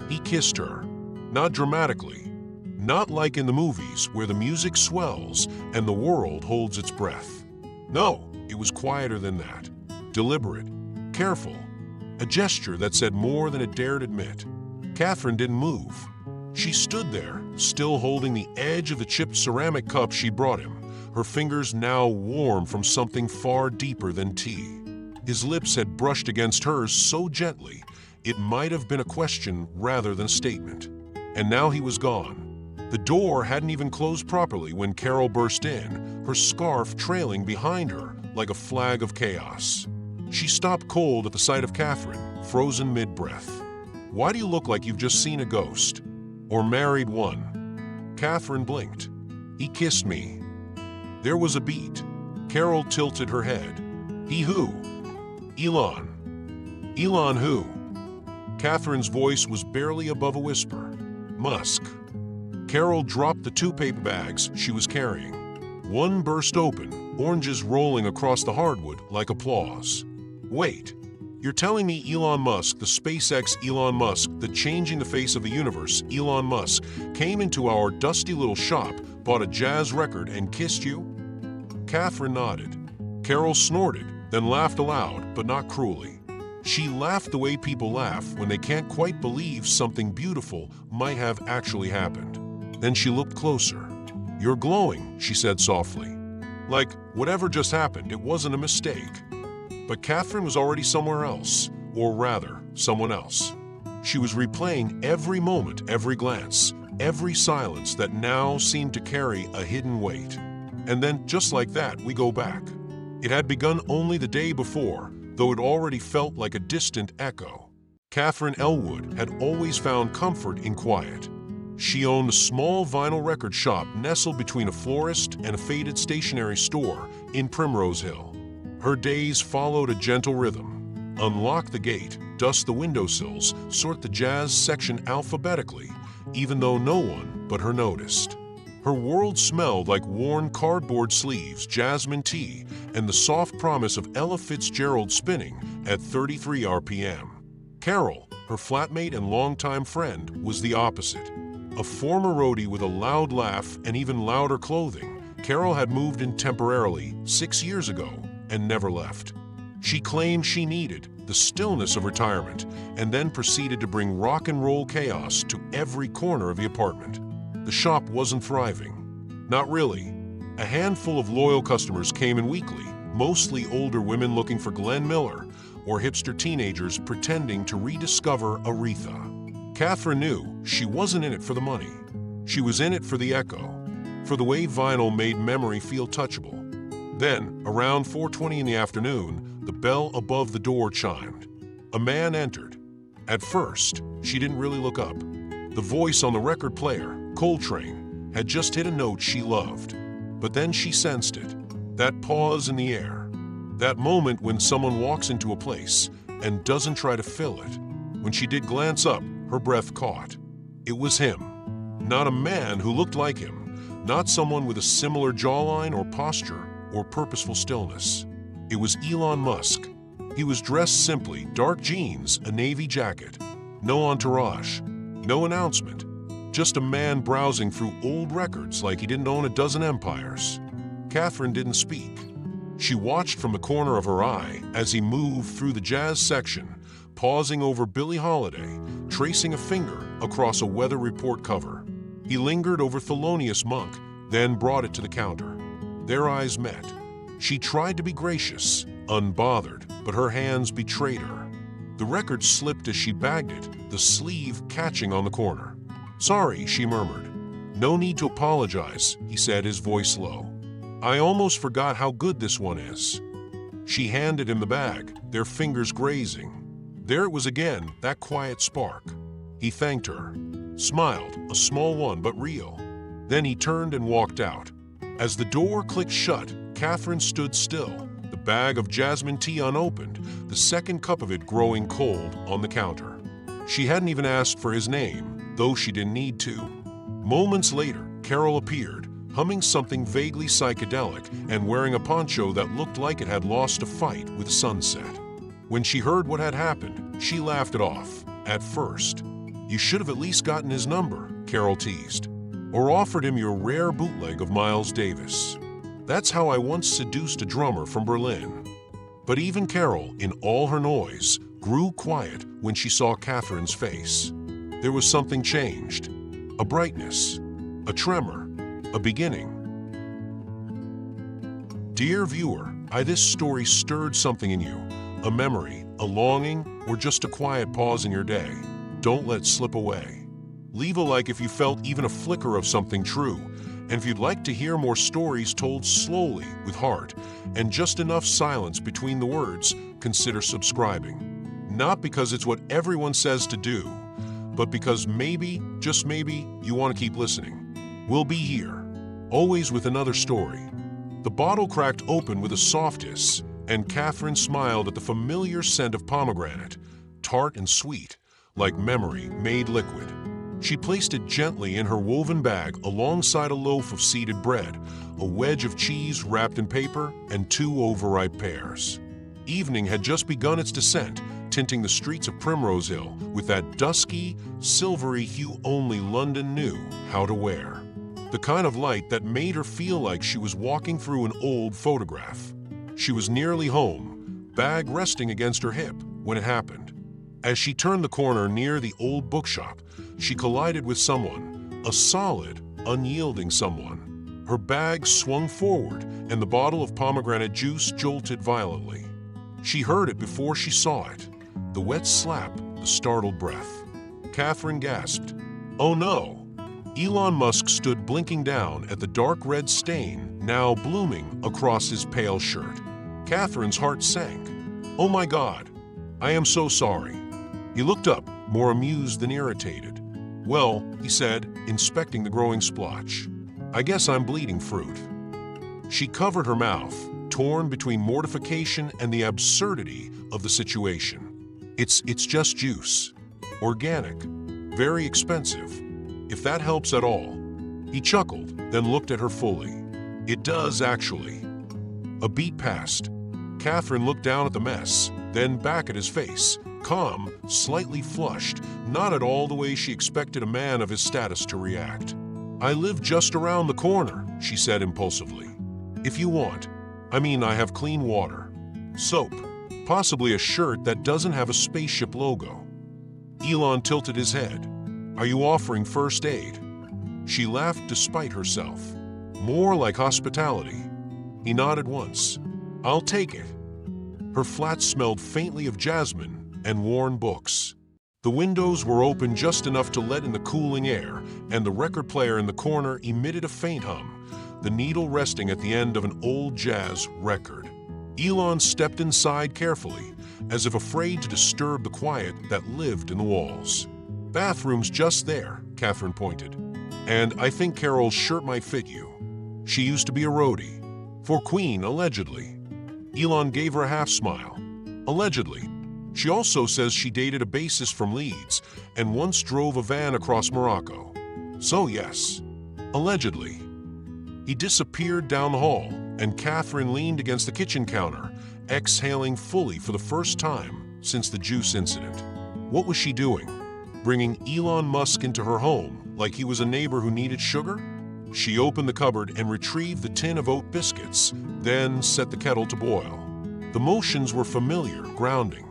He kissed her. Not dramatically. Not like in the movies where the music swells and the world holds its breath. No, it was quieter than that. Deliberate. Careful. A gesture that said more than it dared admit. Catherine didn't move. She stood there, still holding the edge of the chipped ceramic cup she brought him, her fingers now warm from something far deeper than tea. His lips had brushed against hers so gently, it might have been a question rather than a statement. And now he was gone. The door hadn't even closed properly when Carol burst in, her scarf trailing behind her like a flag of chaos. She stopped cold at the sight of Catherine, frozen mid-breath. "Why do you look like you've just seen a ghost? Or married one?" Catherine blinked. "He kissed me." There was a beat. Carol tilted her head. "He who?" "Elon." "Elon who?" Catherine's voice was barely above a whisper. "Musk." Carol dropped the 2 paper bags she was carrying. One burst open, oranges rolling across the hardwood like applause. "Wait, you're telling me Elon Musk, the SpaceX Elon Musk, the changing the face of the universe Elon Musk, came into our dusty little shop, bought a jazz record, and kissed you?" Catherine nodded. Carol snorted, then laughed aloud, but not cruelly. She laughed the way people laugh when they can't quite believe something beautiful might have actually happened. Then she looked closer. "You're glowing," she said softly. Like whatever just happened, it wasn't a mistake. But Catherine was already somewhere else, or rather, someone else. She was replaying every moment, every glance, every silence that now seemed to carry a hidden weight. And then, just like that, we go back. It had begun only the day before, though it already felt like a distant echo. Catherine Ellwood had always found comfort in quiet. She owned a small vinyl record shop nestled between a florist and a faded stationery store in Primrose Hill. Her days followed a gentle rhythm. Unlock the gate, dust the windowsills, sort the jazz section alphabetically, even though no one but her noticed. Her world smelled like worn cardboard sleeves, jasmine tea, and the soft promise of Ella Fitzgerald spinning at 33 RPM. Carol, her flatmate and longtime friend, was the opposite. A former roadie with a loud laugh and even louder clothing, Carol had moved in temporarily 6 years ago and never left. She claimed she needed the stillness of retirement and then proceeded to bring rock and roll chaos to every corner of the apartment. The shop wasn't thriving. Not really. A handful of loyal customers came in weekly, mostly older women looking for Glenn Miller or hipster teenagers pretending to rediscover Aretha. Catherine knew she wasn't in it for the money. She was in it for the echo, for the way vinyl made memory feel touchable. Then, around 4:20 in the afternoon, the bell above the door chimed. A man entered. At first, she didn't really look up. The voice on the record player, Coltrane, had just hit a note she loved. But then she sensed it. That pause in the air. That moment when someone walks into a place and doesn't try to fill it. When she did glance up, her breath caught. It was him. Not a man who looked like him. Not someone with a similar jawline or posture or purposeful stillness. It was Elon Musk. He was dressed simply, dark jeans, a navy jacket. No entourage. No announcement. Just a man browsing through old records like he didn't own a dozen empires. Catherine didn't speak. She watched from the corner of her eye as he moved through the jazz section, pausing over Billie Holiday, tracing a finger across a weather report cover. He lingered over Thelonious Monk, then brought it to the counter. Their eyes met. She tried to be gracious, unbothered, but her hands betrayed her. The record slipped as she bagged it, the sleeve catching on the corner. "Sorry," she murmured. "No need to apologize," he said, his voice low. "I almost forgot how good this one is." She handed him the bag, their fingers grazing. There it was again, that quiet spark. He thanked her, smiled, a small one but real. Then he turned and walked out. As the door clicked shut, Catherine stood still, the bag of jasmine tea unopened, the second cup of it growing cold on the counter. She hadn't even asked for his name, though she didn't need to. Moments later, Carol appeared, humming something vaguely psychedelic and wearing a poncho that looked like it had lost a fight with sunset. When she heard what had happened, she laughed it off, at first. You should have at least gotten his number, Carol teased, or offered him your rare bootleg of Miles Davis. That's how I once seduced a drummer from Berlin. But even Carol, in all her noise, grew quiet when she saw Catherine's face. There was something changed. A brightness, a tremor, a beginning. Dear viewer, this story stirred something in you, a memory, a longing, or just a quiet pause in your day. Don't let it slip away. Leave a like if you felt even a flicker of something true, and if you'd like to hear more stories told slowly, with heart, and just enough silence between the words, consider subscribing. Not because it's what everyone says to do, but because maybe, just maybe, you want to keep listening. We'll be here, always with another story. The bottle cracked open with a soft hiss, and Catherine smiled at the familiar scent of pomegranate, tart and sweet, like memory made liquid. She placed it gently in her woven bag alongside a loaf of seeded bread, a wedge of cheese wrapped in paper, and 2 overripe pears. Evening had just begun its descent, tinting the streets of Primrose Hill with that dusky, silvery hue only London knew how to wear. The kind of light that made her feel like she was walking through an old photograph. She was nearly home, bag resting against her hip, when it happened. As she turned the corner near the old bookshop, she collided with someone, a solid, unyielding someone. Her bag swung forward, and the bottle of pomegranate juice jolted violently. She heard it before she saw it. The wet slap, the startled breath. Catherine gasped. Oh no! Elon Musk stood blinking down at the dark red stain now blooming across his pale shirt. Catherine's heart sank. Oh my God! I am so sorry. He looked up, more amused than irritated. Well, he said, inspecting the growing splotch, I guess I'm bleeding fruit. She covered her mouth, torn between mortification and the absurdity of the situation. It's just juice. Organic. Very expensive. If that helps at all. He chuckled, then looked at her fully. It does, actually. A beat passed. Catherine looked down at the mess, then back at his face, calm, slightly flushed, not at all the way she expected a man of his status to react. I live just around the corner, she said impulsively. If you want. I have clean water. Soap. Possibly a shirt that doesn't have a spaceship logo. Elon tilted his head. Are you offering first aid? She laughed despite herself. More like hospitality. He nodded once. I'll take it. Her flat smelled faintly of jasmine and worn books. The windows were open just enough to let in the cooling air, and the record player in the corner emitted a faint hum, the needle resting at the end of an old jazz record. Elon stepped inside carefully, as if afraid to disturb the quiet that lived in the walls. Bathroom's just there, Catherine pointed. And I think Carol's shirt might fit you. She used to be a roadie. For Queen, allegedly. Elon gave her a half-smile. Allegedly. She also says she dated a bassist from Leeds and once drove a van across Morocco. So yes, allegedly. He disappeared down the hall, and Catherine leaned against the kitchen counter, exhaling fully for the first time since the juice incident. What was she doing? Bringing Elon Musk into her home like he was a neighbor who needed sugar? She opened the cupboard and retrieved the tin of oat biscuits, then set the kettle to boil. The motions were familiar, grounding.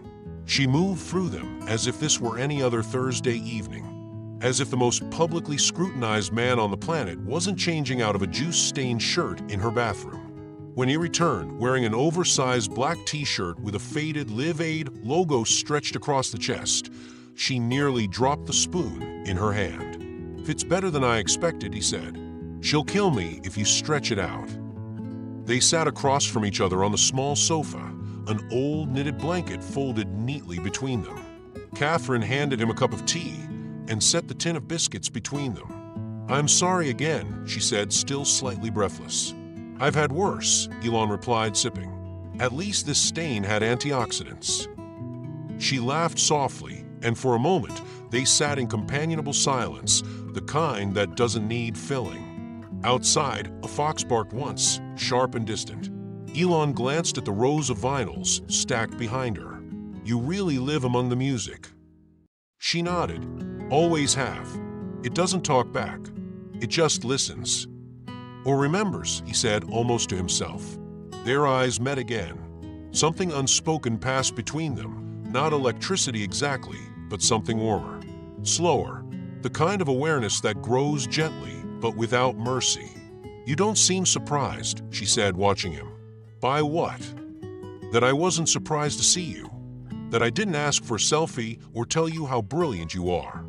She moved through them as if this were any other Thursday evening. As if the most publicly scrutinized man on the planet wasn't changing out of a juice-stained shirt in her bathroom. When he returned, wearing an oversized black t-shirt with a faded Live Aid logo stretched across the chest, she nearly dropped the spoon in her hand. Fits better than I expected, he said. She'll kill me if you stretch it out. They sat across from each other on the small sofa, an old knitted blanket folded neatly between them. Catherine handed him a cup of tea and set the tin of biscuits between them. I'm sorry again, she said, still slightly breathless. I've had worse, Elon replied, sipping. At least this stain had antioxidants. She laughed softly, and for a moment, they sat in companionable silence, the kind that doesn't need filling. Outside, a fox barked once, sharp and distant. Elon glanced at the rows of vinyls stacked behind her. You really live among the music. She nodded. Always have. It doesn't talk back. It just listens. Or remembers, he said almost to himself. Their eyes met again. Something unspoken passed between them, not electricity exactly, but something warmer, slower, the kind of awareness that grows gently but without mercy. You don't seem surprised, she said, watching him. By what? That I wasn't surprised to see you. That I didn't ask for a selfie or tell you how brilliant you are.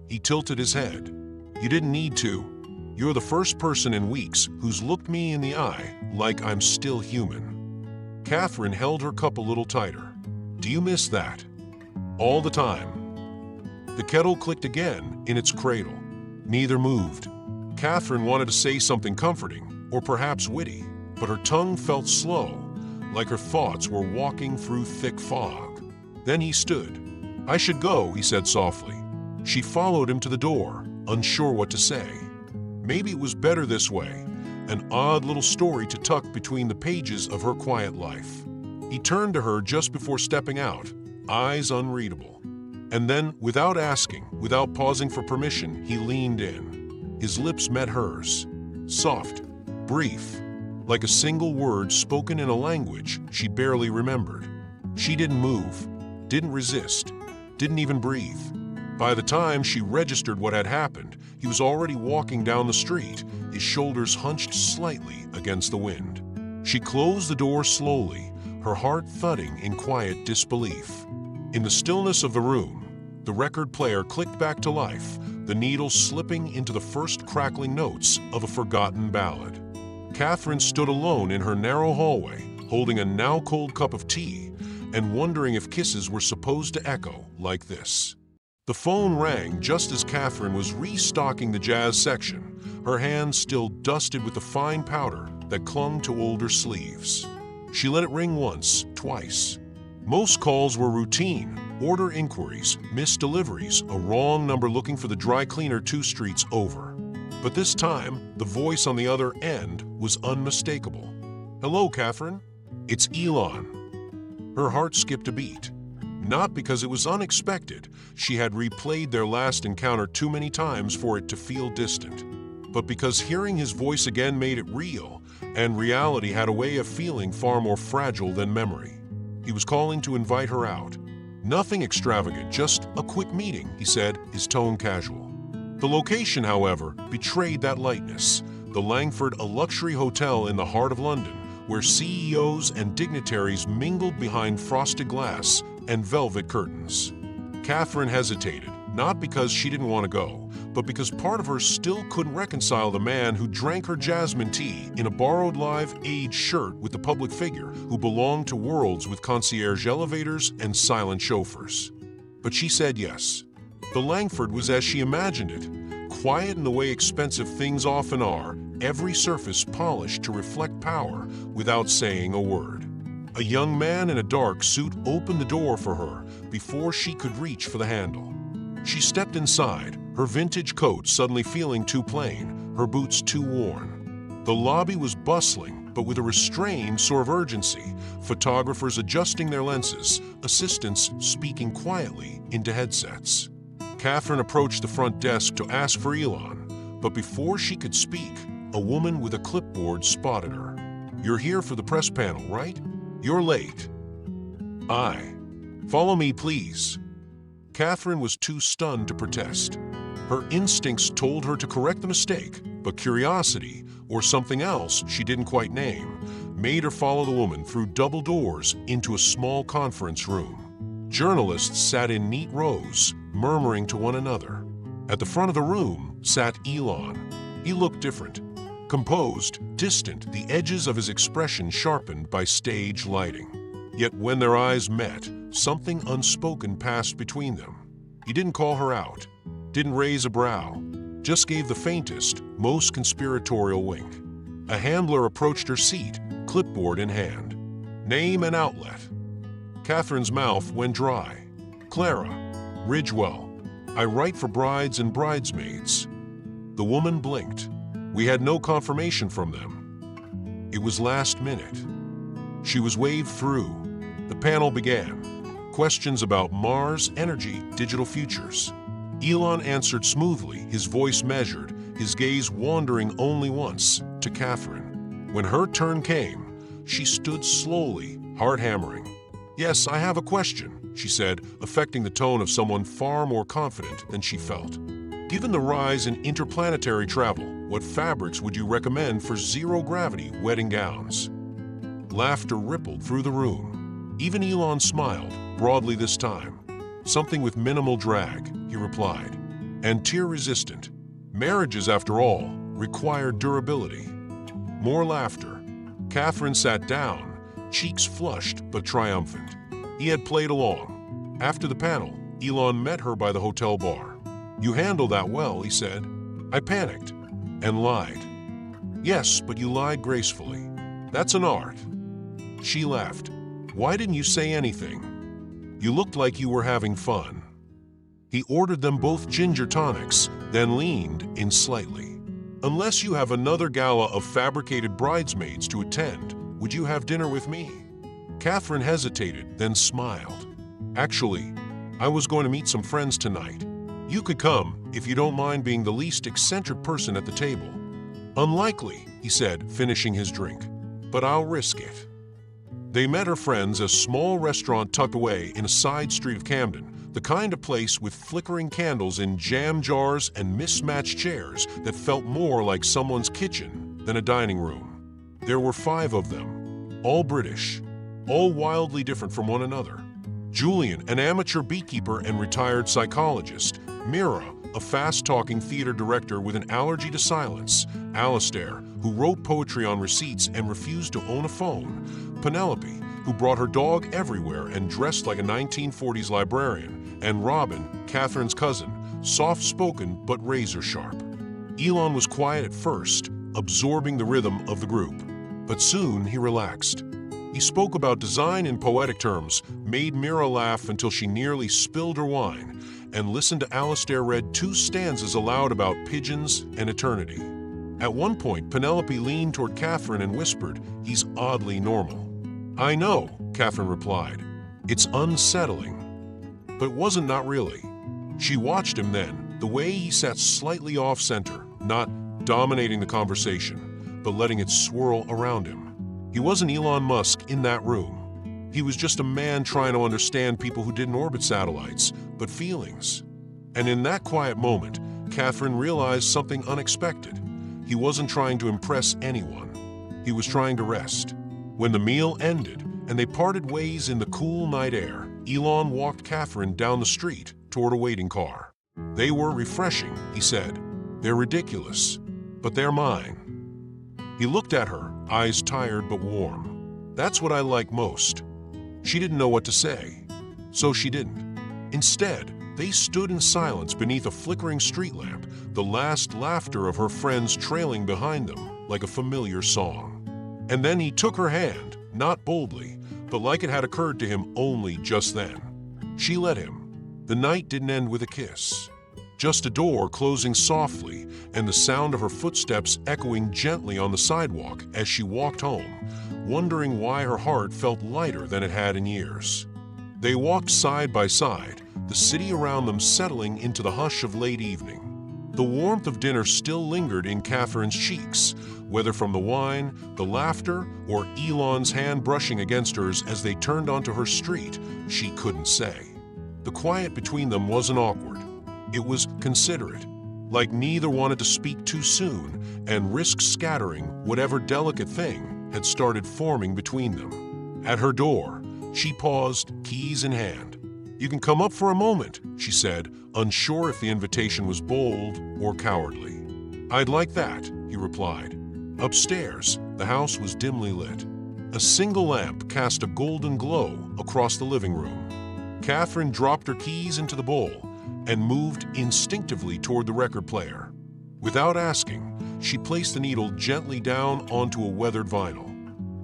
He tilted his head. You didn't need to. You're the first person in weeks who's looked me in the eye like I'm still human. Catherine held her cup a little tighter. Do you miss that? All the time. The kettle clicked again in its cradle. Neither moved. Catherine wanted to say something comforting, or perhaps witty, but her tongue felt slow, like her thoughts were walking through thick fog. Then he stood. I should go, he said softly. She followed him to the door, unsure what to say. Maybe it was better this way, an odd little story to tuck between the pages of her quiet life. He turned to her just before stepping out, eyes unreadable. And then, without asking, without pausing for permission, he leaned in. His lips met hers, soft, brief, like a single word spoken in a language she barely remembered. She didn't move, didn't resist, didn't even breathe. By the time she registered what had happened, he was already walking down the street, his shoulders hunched slightly against the wind. She closed the door slowly, her heart thudding in quiet disbelief. In the stillness of the room, the record player clicked back to life, the needle slipping into the first crackling notes of a forgotten ballad. Catherine stood alone in her narrow hallway, holding a now-cold cup of tea, and wondering if kisses were supposed to echo like this. The phone rang just as Catherine was restocking the jazz section, her hands still dusted with the fine powder that clung to older sleeves. She let it ring once, twice. Most calls were routine, order inquiries, missed deliveries, a wrong number looking for the dry cleaner 2 streets over. But this time, the voice on the other end was unmistakable. Hello, Catherine. It's Elon. Her heart skipped a beat. Not because it was unexpected, she had replayed their last encounter too many times for it to feel distant, but because hearing his voice again made it real, and reality had a way of feeling far more fragile than memory. He was calling to invite her out. Nothing extravagant, just a quick meeting, he said, his tone casual. The location, however, betrayed that lightness. The Langford, a luxury hotel in the heart of London, where CEOs and dignitaries mingled behind frosted glass and velvet curtains. Catherine hesitated, not because she didn't want to go, but because part of her still couldn't reconcile the man who drank her jasmine tea in a borrowed Live Aid shirt with the public figure who belonged to worlds with concierge elevators and silent chauffeurs. But she said yes. The Langford was as she imagined it, quiet in the way expensive things often are, every surface polished to reflect power without saying a word. A young man in a dark suit opened the door for her before she could reach for the handle. She stepped inside, her vintage coat suddenly feeling too plain, her boots too worn. The lobby was bustling, but with a restrained sort of urgency, photographers adjusting their lenses, assistants speaking quietly into headsets. Catherine approached the front desk to ask for Elon, but before she could speak, a woman with a clipboard spotted her. You're here for the press panel, right? You're late. Follow me, please. Catherine was too stunned to protest. Her instincts told her to correct the mistake, but curiosity, or something else she didn't quite name, made her follow the woman through double doors into a small conference room. Journalists sat in neat rows, murmuring to one another. At the front of the room sat Elon. He looked different. Composed, distant, the edges of his expression sharpened by stage lighting. Yet when their eyes met, something unspoken passed between them. He didn't call her out, didn't raise a brow, just gave the faintest, most conspiratorial wink. A handler approached her seat, clipboard in hand. Name and outlet. Catherine's mouth went dry. Clara, Ridgewell. I write for brides and bridesmaids. The woman blinked. We had no confirmation from them. It was last minute. She was waved through. The panel began. Questions about Mars, energy, digital futures. Elon answered smoothly, his voice measured, his gaze wandering only once to Catherine. When her turn came, she stood slowly, heart hammering. "Yes, I have a question," she said, affecting the tone of someone far more confident than she felt. "Given the rise in interplanetary travel, what fabrics would you recommend for zero-gravity wedding gowns?" Laughter rippled through the room. Even Elon smiled, broadly this time. "Something with minimal drag," he replied. "And tear-resistant. Marriages, after all, require durability." More laughter. Catherine sat down, cheeks flushed but triumphant. He had played along. After the panel, Elon met her by the hotel bar. "You handled that well," he said. "I panicked and lied." "Yes, but you lied gracefully. That's an art." She laughed. "Why didn't you say anything? You looked like you were having fun." He ordered them both ginger tonics, then leaned in slightly. "Unless you have another gala of fabricated bridesmaids to attend, would you have dinner with me?" Catherine hesitated, then smiled. "Actually, I was going to meet some friends tonight. You could come, if you don't mind being the least eccentric person at the table." "Unlikely," he said, finishing his drink, "but I'll risk it." They met her friends at a small restaurant tucked away in a side street of Camden, the kind of place with flickering candles in jam jars and mismatched chairs that felt more like someone's kitchen than a dining room. There were 5 of them, all British, all wildly different from one another. Julian, an amateur beekeeper and retired psychologist. Mira, a fast-talking theater director with an allergy to silence. Alastair, who wrote poetry on receipts and refused to own a phone. Penelope, who brought her dog everywhere and dressed like a 1940s librarian. And Robin, Catherine's cousin, soft-spoken but razor-sharp. Elon was quiet at first, absorbing the rhythm of the group. But soon he relaxed. He spoke about design in poetic terms, made Mira laugh until she nearly spilled her wine, and listened to Alastair read 2 stanzas aloud about pigeons and eternity. At one point, Penelope leaned toward Catherine and whispered, "He's oddly normal." "I know," Catherine replied. "It's unsettling." But wasn't not really. She watched him then, the way he sat slightly off-center, not dominating the conversation, but letting it swirl around him. He wasn't Elon Musk in that room. He was just a man trying to understand people who didn't orbit satellites, but feelings. And in that quiet moment, Catherine realized something unexpected. He wasn't trying to impress anyone. He was trying to rest. When the meal ended and they parted ways in the cool night air, Elon walked Catherine down the street toward a waiting car. "They were refreshing," he said. "They're ridiculous, but they're mine." He looked at her, eyes tired but warm. "That's what I like most." She didn't know what to say, so she didn't. Instead, they stood in silence beneath a flickering street lamp, the last laughter of her friends trailing behind them like a familiar song. And then he took her hand, not boldly, but like it had occurred to him only just then. She let him. The night didn't end with a kiss. Just a door closing softly and the sound of her footsteps echoing gently on the sidewalk as she walked home, wondering why her heart felt lighter than it had in years. They walked side by side, the city around them settling into the hush of late evening. The warmth of dinner still lingered in Catherine's cheeks, whether from the wine, the laughter, or Elon's hand brushing against hers as they turned onto her street, she couldn't say. The quiet between them wasn't awkward. It was considerate, like neither wanted to speak too soon and risk scattering whatever delicate thing had started forming between them. At her door, she paused, keys in hand. "You can come up for a moment," she said, unsure if the invitation was bold or cowardly. "I'd like that," he replied. Upstairs, the house was dimly lit. A single lamp cast a golden glow across the living room. Catherine dropped her keys into the bowl and moved instinctively toward the record player. Without asking, she placed the needle gently down onto a weathered vinyl.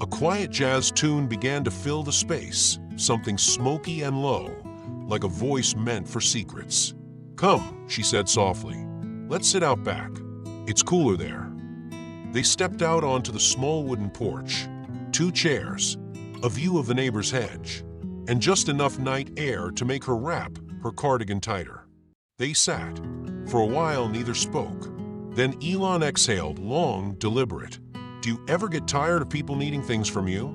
A quiet jazz tune began to fill the space, something smoky and low, like a voice meant for secrets. "Come," she said softly. "Let's sit out back. It's cooler there." They stepped out onto the small wooden porch. 2 chairs, a view of the neighbor's hedge, and just enough night air to make her wrap her cardigan tighter. They sat. For a while, neither spoke. Then Elon exhaled, long, deliberate. "Do you ever get tired of people needing things from you?"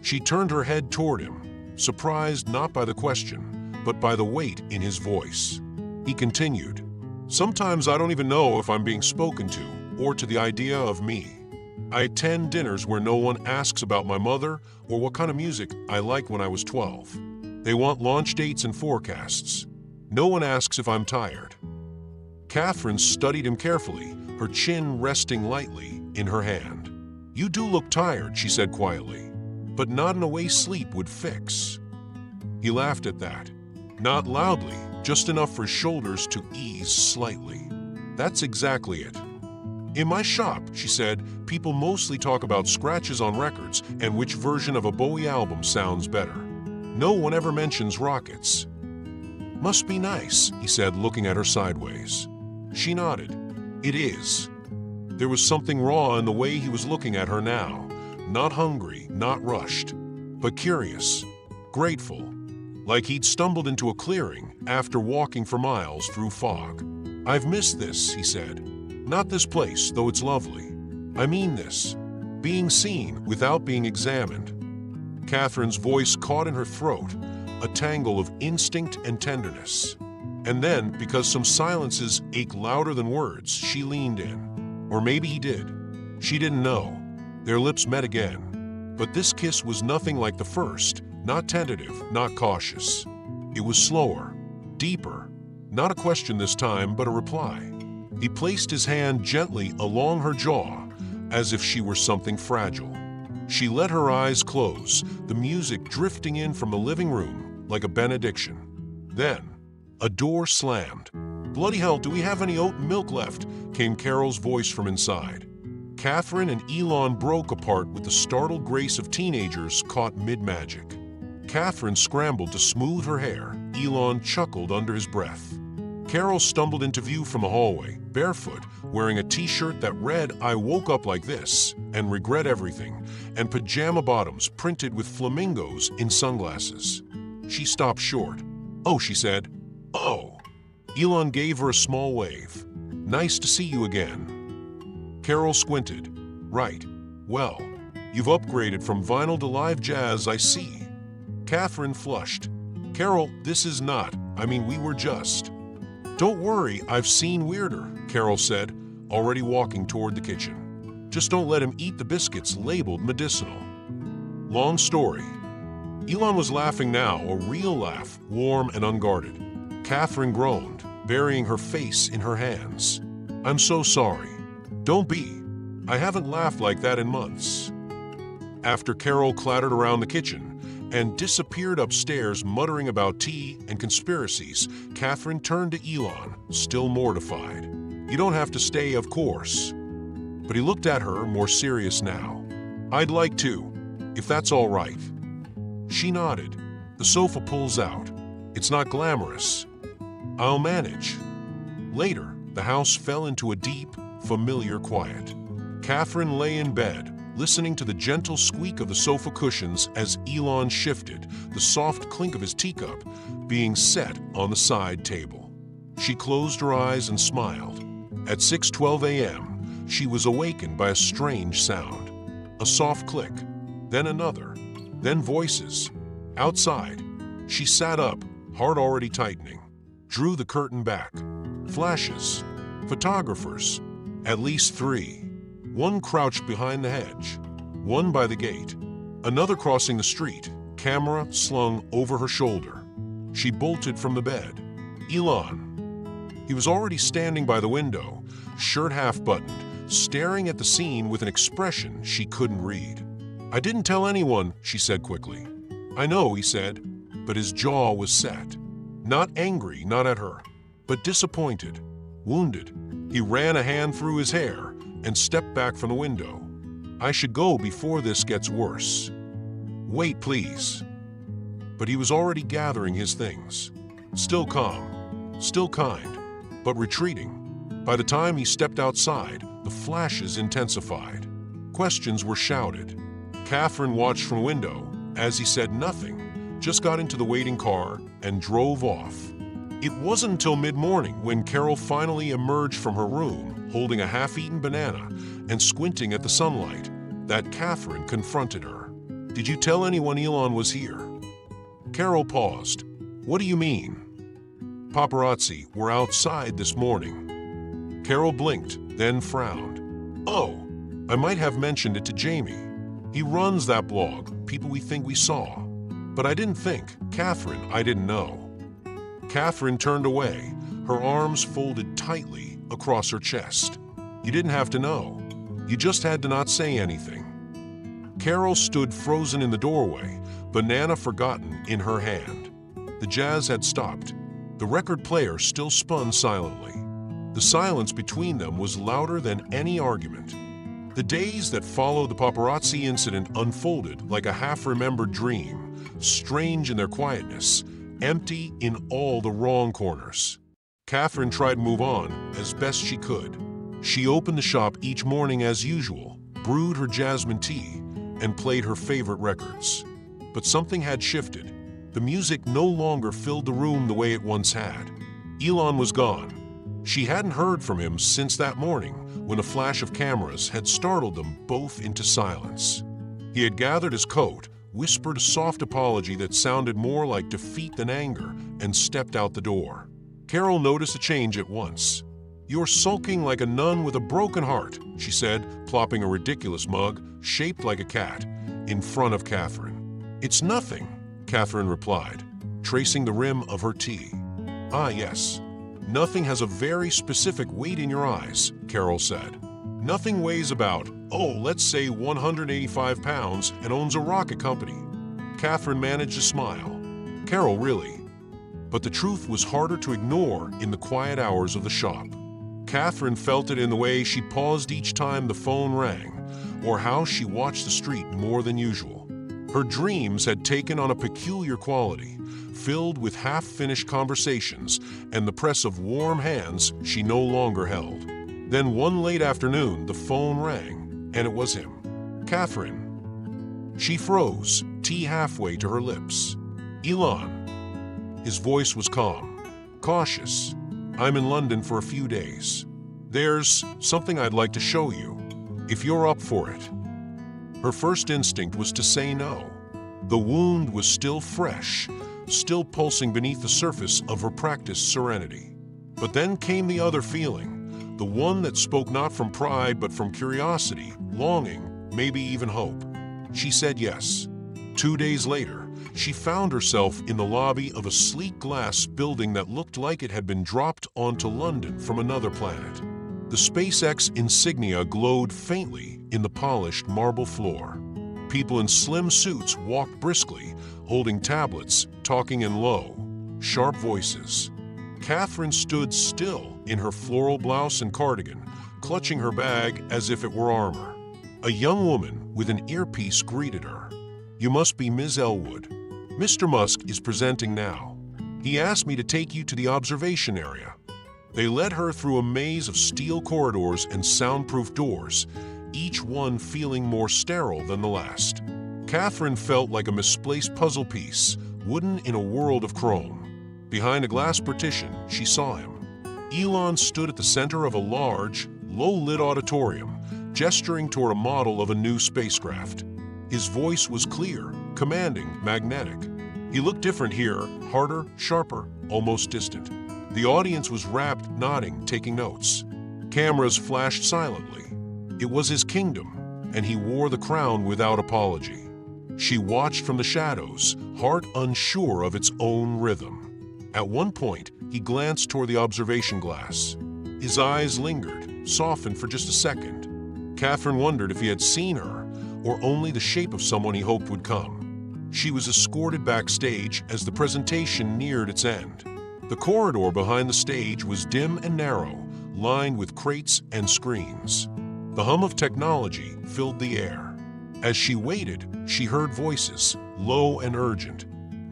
She turned her head toward him, surprised not by the question, but by the weight in his voice. He continued, "Sometimes I don't even know if I'm being spoken to, or to the idea of me. I attend dinners where no one asks about my mother or what kind of music I liked when I was 12. They want launch dates and forecasts. No one asks if I'm tired." Catherine studied him carefully, her chin resting lightly in her hand. "You do look tired," she said quietly, "but not in a way sleep would fix." He laughed at that. Not loudly, just enough for his shoulders to ease slightly. "That's exactly it. In my shop," she said, "people mostly talk about scratches on records and which version of a Bowie album sounds better. No one ever mentions rockets." "Must be nice," he said, looking at her sideways. She nodded. "It is." There was something raw in the way he was looking at her now. Not hungry, not rushed, but curious, grateful, like he'd stumbled into a clearing after walking for miles through fog. "I've missed this," he said. "Not this place, though it's lovely. I mean this, being seen without being examined." Catherine's voice caught in her throat, a tangle of instinct and tenderness. And then, because some silences ache louder than words, she leaned in. Or maybe he did. She didn't know. Their lips met again. But this kiss was nothing like the first, not tentative, not cautious. It was slower, deeper. Not a question this time, but a reply. He placed his hand gently along her jaw, as if she were something fragile. She let her eyes close, the music drifting in from the living room like a benediction. Then, a door slammed. "Bloody hell, do we have any oat milk left?" came Carol's voice from inside. Catherine and Elon broke apart with the startled grace of teenagers caught mid-magic. Catherine scrambled to smooth her hair. Elon chuckled under his breath. Carol stumbled into view from the hallway, barefoot, wearing a t-shirt that read, "I woke up like this and regret everything," and pajama bottoms printed with flamingos in sunglasses. She stopped short. "Oh," she said. "Oh." Elon gave her a small wave. "Nice to see you again." Carol squinted. "Right. Well, you've upgraded from vinyl to live jazz, I see." Catherine flushed. "Carol, this is not, we were just." "Don't worry, I've seen weirder," Carol said, already walking toward the kitchen. "Just don't let him eat the biscuits labeled medicinal." Long story. Elon was laughing now, a real laugh, warm and unguarded. Catherine groaned, burying her face in her hands. "I'm so sorry." "Don't be. I haven't laughed like that in months." After Carol clattered around the kitchen and disappeared upstairs muttering about tea and conspiracies, Catherine turned to Elon, still mortified. "You don't have to stay, of course." But he looked at her, more serious now. "I'd like to, if that's all right." She nodded. "The sofa pulls out. It's not glamorous. I'll manage." Later, the house fell into a deep, familiar quiet. Catherine lay in bed, listening to the gentle squeak of the sofa cushions as Elon shifted, the soft clink of his teacup being set on the side table. She closed her eyes and smiled. At 6:12 a.m., she was awakened by a strange sound. A soft click, then another, then voices. Outside, she sat up, heart already tightening, drew the curtain back. Flashes. Photographers. At least 3. One crouched behind the hedge, one by the gate, another crossing the street, camera slung over her shoulder. She bolted from the bed. Elon. He was already standing by the window, shirt half-buttoned, staring at the scene with an expression she couldn't read. "I didn't tell anyone," she said quickly. "I know," he said, but his jaw was set. Not angry, not at her, but disappointed, wounded. He ran a hand through his hair and stepped back from the window. "I should go before this gets worse." "Wait, please." But he was already gathering his things. Still calm, still kind, but retreating. By the time he stepped outside, the flashes intensified. Questions were shouted. Catherine watched from the window as he said nothing, just got into the waiting car and drove off. It wasn't until mid-morning when Carol finally emerged from her room, holding a half-eaten banana and squinting at the sunlight, that Catherine confronted her. "Did you tell anyone Elon was here?" Carol paused. "What do you mean?" "Paparazzi were outside this morning." Carol blinked, then frowned. "Oh, I might have mentioned it to Jamie. He runs that blog, People We Think We Saw. But I didn't think, Catherine, I didn't know." Catherine turned away, her arms folded tightly across her chest. "You didn't have to know. You just had to not say anything." Carol stood frozen in the doorway, banana forgotten in her hand. The jazz had stopped. The record player still spun silently. The silence between them was louder than any argument. The days that followed the paparazzi incident unfolded like a half-remembered dream, strange in their quietness, empty in all the wrong corners. Catherine tried to move on as best she could. She opened the shop each morning as usual, brewed her jasmine tea, and played her favorite records. But something had shifted. The music no longer filled the room the way it once had. Elon was gone. She hadn't heard from him since that morning when a flash of cameras had startled them both into silence. He had gathered his coat, whispered a soft apology that sounded more like defeat than anger, and stepped out the door. Carol noticed a change at once. "You're sulking like a nun with a broken heart," she said, plopping a ridiculous mug, shaped like a cat, in front of Catherine. "It's nothing," Catherine replied, tracing the rim of her tea. "Ah, yes. Nothing has a very specific weight in your eyes," Carol said. "Nothing weighs about, let's say 185 pounds and owns a rocket company." Catherine managed a smile. "Carol, really?" But the truth was harder to ignore in the quiet hours of the shop. Catherine felt it in the way she paused each time the phone rang, or how she watched the street more than usual. Her dreams had taken on a peculiar quality, filled with half-finished conversations and the press of warm hands she no longer held. Then one late afternoon, the phone rang, and it was him. "Catherine." She froze, tea halfway to her lips. "Elon." His voice was calm, cautious. "I'm in London for a few days. There's something I'd like to show you, if you're up for it." Her first instinct was to say no. The wound was still fresh, still pulsing beneath the surface of her practiced serenity. But then came the other feeling, the one that spoke not from pride but from curiosity, longing, maybe even hope. She said yes. 2 days later, she found herself in the lobby of a sleek glass building that looked like it had been dropped onto London from another planet. The SpaceX insignia glowed faintly in the polished marble floor. People in slim suits walked briskly, holding tablets, talking in low, sharp voices. Catherine stood still in her floral blouse and cardigan, clutching her bag as if it were armor. A young woman with an earpiece greeted her. "You must be Ms. Ellwood. Mr. Musk is presenting now. He asked me to take you to the observation area." They led her through a maze of steel corridors and soundproof doors, each one feeling more sterile than the last. Catherine felt like a misplaced puzzle piece, wooden in a world of chrome. Behind a glass partition, she saw him. Elon stood at the center of a large, low-lit auditorium, gesturing toward a model of a new spacecraft. His voice was clear, commanding, magnetic. He looked different here, harder, sharper, almost distant. The audience was rapt, nodding, taking notes. Cameras flashed silently. It was his kingdom, and he wore the crown without apology. She watched from the shadows, heart unsure of its own rhythm. At one point, he glanced toward the observation glass. His eyes lingered, softened for just a second. Catherine wondered if he had seen her, or only the shape of someone he hoped would come. She was escorted backstage as the presentation neared its end. The corridor behind the stage was dim and narrow, lined with crates and screens. The hum of technology filled the air. As she waited, she heard voices, low and urgent.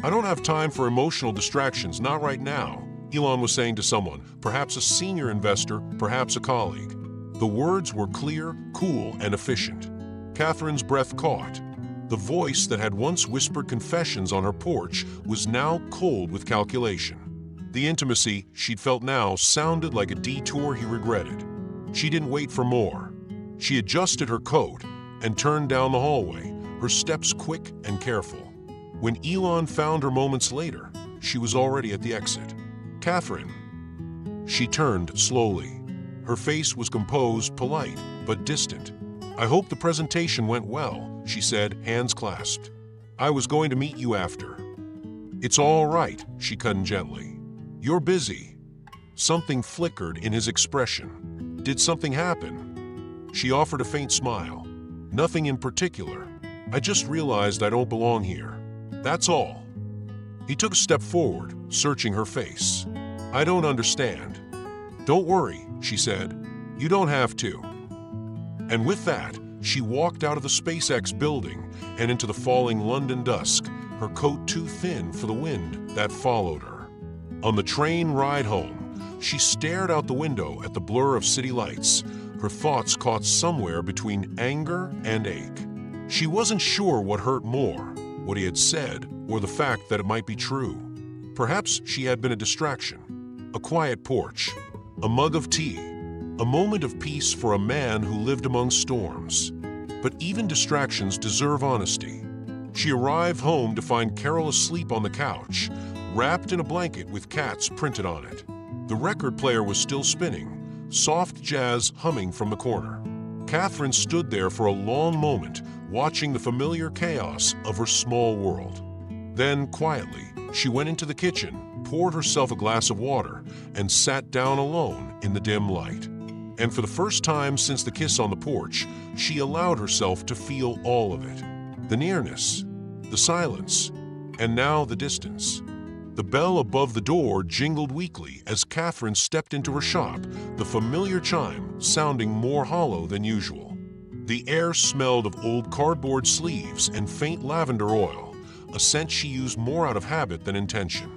"I don't have time for emotional distractions, not right now," Elon was saying to someone, perhaps a senior investor, perhaps a colleague. The words were clear, cool, and efficient. Catherine's breath caught. The voice that had once whispered confessions on her porch was now cold with calculation. The intimacy she'd felt now sounded like a detour he regretted. She didn't wait for more. She adjusted her coat and turned down the hallway, her steps quick and careful. When Elon found her moments later, she was already at the exit. "Catherine." She turned slowly. Her face was composed, polite, but distant. "I hope the presentation went well," she said, hands clasped. "I was going to meet you after." "It's all right," she cut in gently. "You're busy." Something flickered in his expression. Did something happen? She offered a faint smile. "Nothing in particular. I just realized I don't belong here. That's all." He took a step forward, searching her face. "I don't understand." "Don't worry," she said. "You don't have to." And with that, she walked out of the SpaceX building and into the falling London dusk, her coat too thin for the wind that followed her. On the train ride home, she stared out the window at the blur of city lights, her thoughts caught somewhere between anger and ache. She wasn't sure what hurt more, what he had said, or the fact that it might be true. Perhaps she had been a distraction. A quiet porch, a mug of tea, a moment of peace for a man who lived among storms. But even distractions deserve honesty. She arrived home to find Carol asleep on the couch, wrapped in a blanket with cats printed on it. The record player was still spinning, soft jazz humming from the corner. Catherine stood there for a long moment, watching the familiar chaos of her small world. Then, quietly, she went into the kitchen, poured herself a glass of water, and sat down alone in the dim light. And for the first time since the kiss on the porch, she allowed herself to feel all of it. The nearness, the silence, and now the distance. The bell above the door jingled weakly as Catherine stepped into her shop, the familiar chime sounding more hollow than usual. The air smelled of old cardboard sleeves and faint lavender oil, a scent she used more out of habit than intention.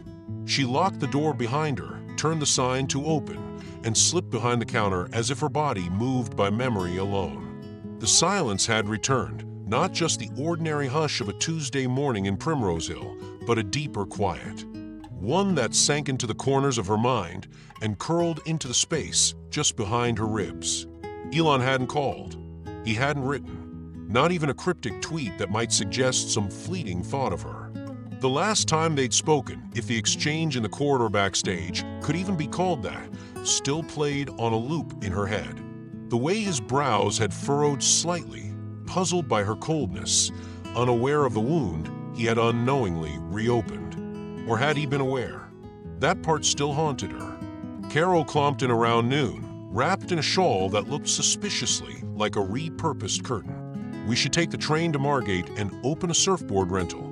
She locked the door behind her, turned the sign to open, and slipped behind the counter as if her body moved by memory alone. The silence had returned, not just the ordinary hush of a Tuesday morning in Primrose Hill, but a deeper quiet. One that sank into the corners of her mind and curled into the space just behind her ribs. Elon hadn't called. He hadn't written. Not even a cryptic tweet that might suggest some fleeting thought of her. The last time they'd spoken, if the exchange in the corridor backstage could even be called that, still played on a loop in her head. The way his brows had furrowed slightly, puzzled by her coldness, unaware of the wound he had unknowingly reopened. Or had he been aware? That part still haunted her. Carol clomped in around noon, wrapped in a shawl that looked suspiciously like a repurposed curtain. "We should take the train to Margate and open a surfboard rental.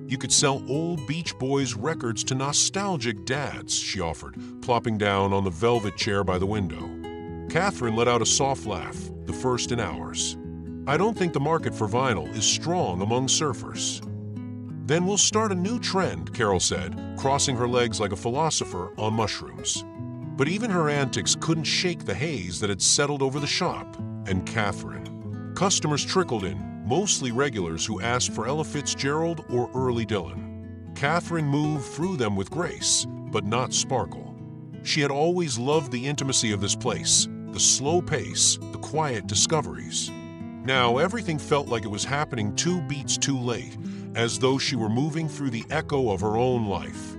You could sell old Beach Boys records to nostalgic dads," she offered, plopping down on the velvet chair by the window. Catherine let out a soft laugh, the first in hours. "I don't think the market for vinyl is strong among surfers." "Then we'll start a new trend," Carol said, crossing her legs like a philosopher on mushrooms. But even her antics couldn't shake the haze that had settled over the shop and Catherine. Customers trickled in, mostly regulars who asked for Ella Fitzgerald or Early Dillon. Catherine moved through them with grace, but not sparkle. She had always loved the intimacy of this place, the slow pace, the quiet discoveries. Now everything felt like it was happening 2 beats too late, as though she were moving through the echo of her own life.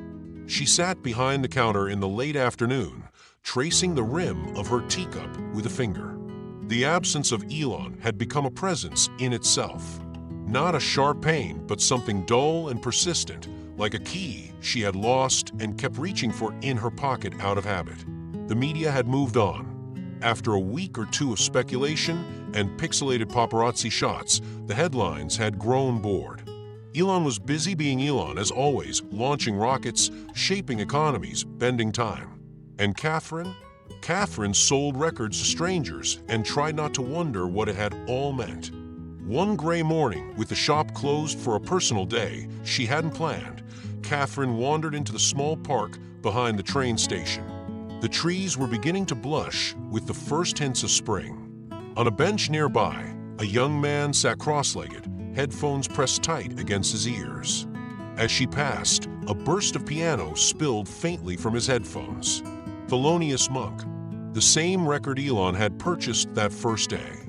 She sat behind the counter in the late afternoon, tracing the rim of her teacup with a finger. The absence of Elon had become a presence in itself. Not a sharp pain, but something dull and persistent, like a key she had lost and kept reaching for in her pocket out of habit. The media had moved on. After a week or two of speculation and pixelated paparazzi shots, the headlines had grown bored. Elon was busy being Elon, as always, launching rockets, shaping economies, bending time. And Catherine? Catherine sold records to strangers and tried not to wonder what it had all meant. One gray morning, with the shop closed for a personal day she hadn't planned, Catherine wandered into the small park behind the train station. The trees were beginning to blush with the first hints of spring. On a bench nearby, a young man sat cross-legged, headphones pressed tight against his ears. As she passed, a burst of piano spilled faintly from his headphones. Thelonious Monk, the same record Elon had purchased that first day.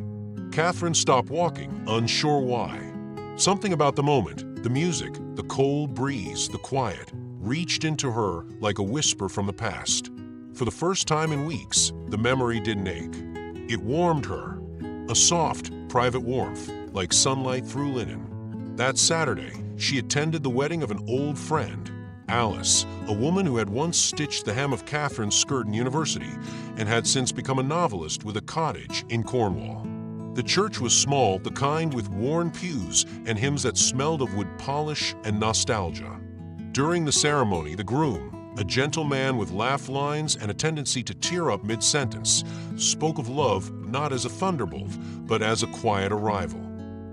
Catherine stopped walking, unsure why. Something about the moment, the music, the cold breeze, the quiet, reached into her like a whisper from the past. For the first time in weeks, the memory didn't ache. It warmed her, a soft, private warmth, like sunlight through linen. That Saturday, she attended the wedding of an old friend, Alice, a woman who had once stitched the hem of Catherine's skirt in university and had since become a novelist with a cottage in Cornwall. The church was small, the kind with worn pews and hymns that smelled of wood polish and nostalgia. During the ceremony, the groom, a gentle man with laugh lines and a tendency to tear up mid-sentence, spoke of love not as a thunderbolt, but as a quiet arrival.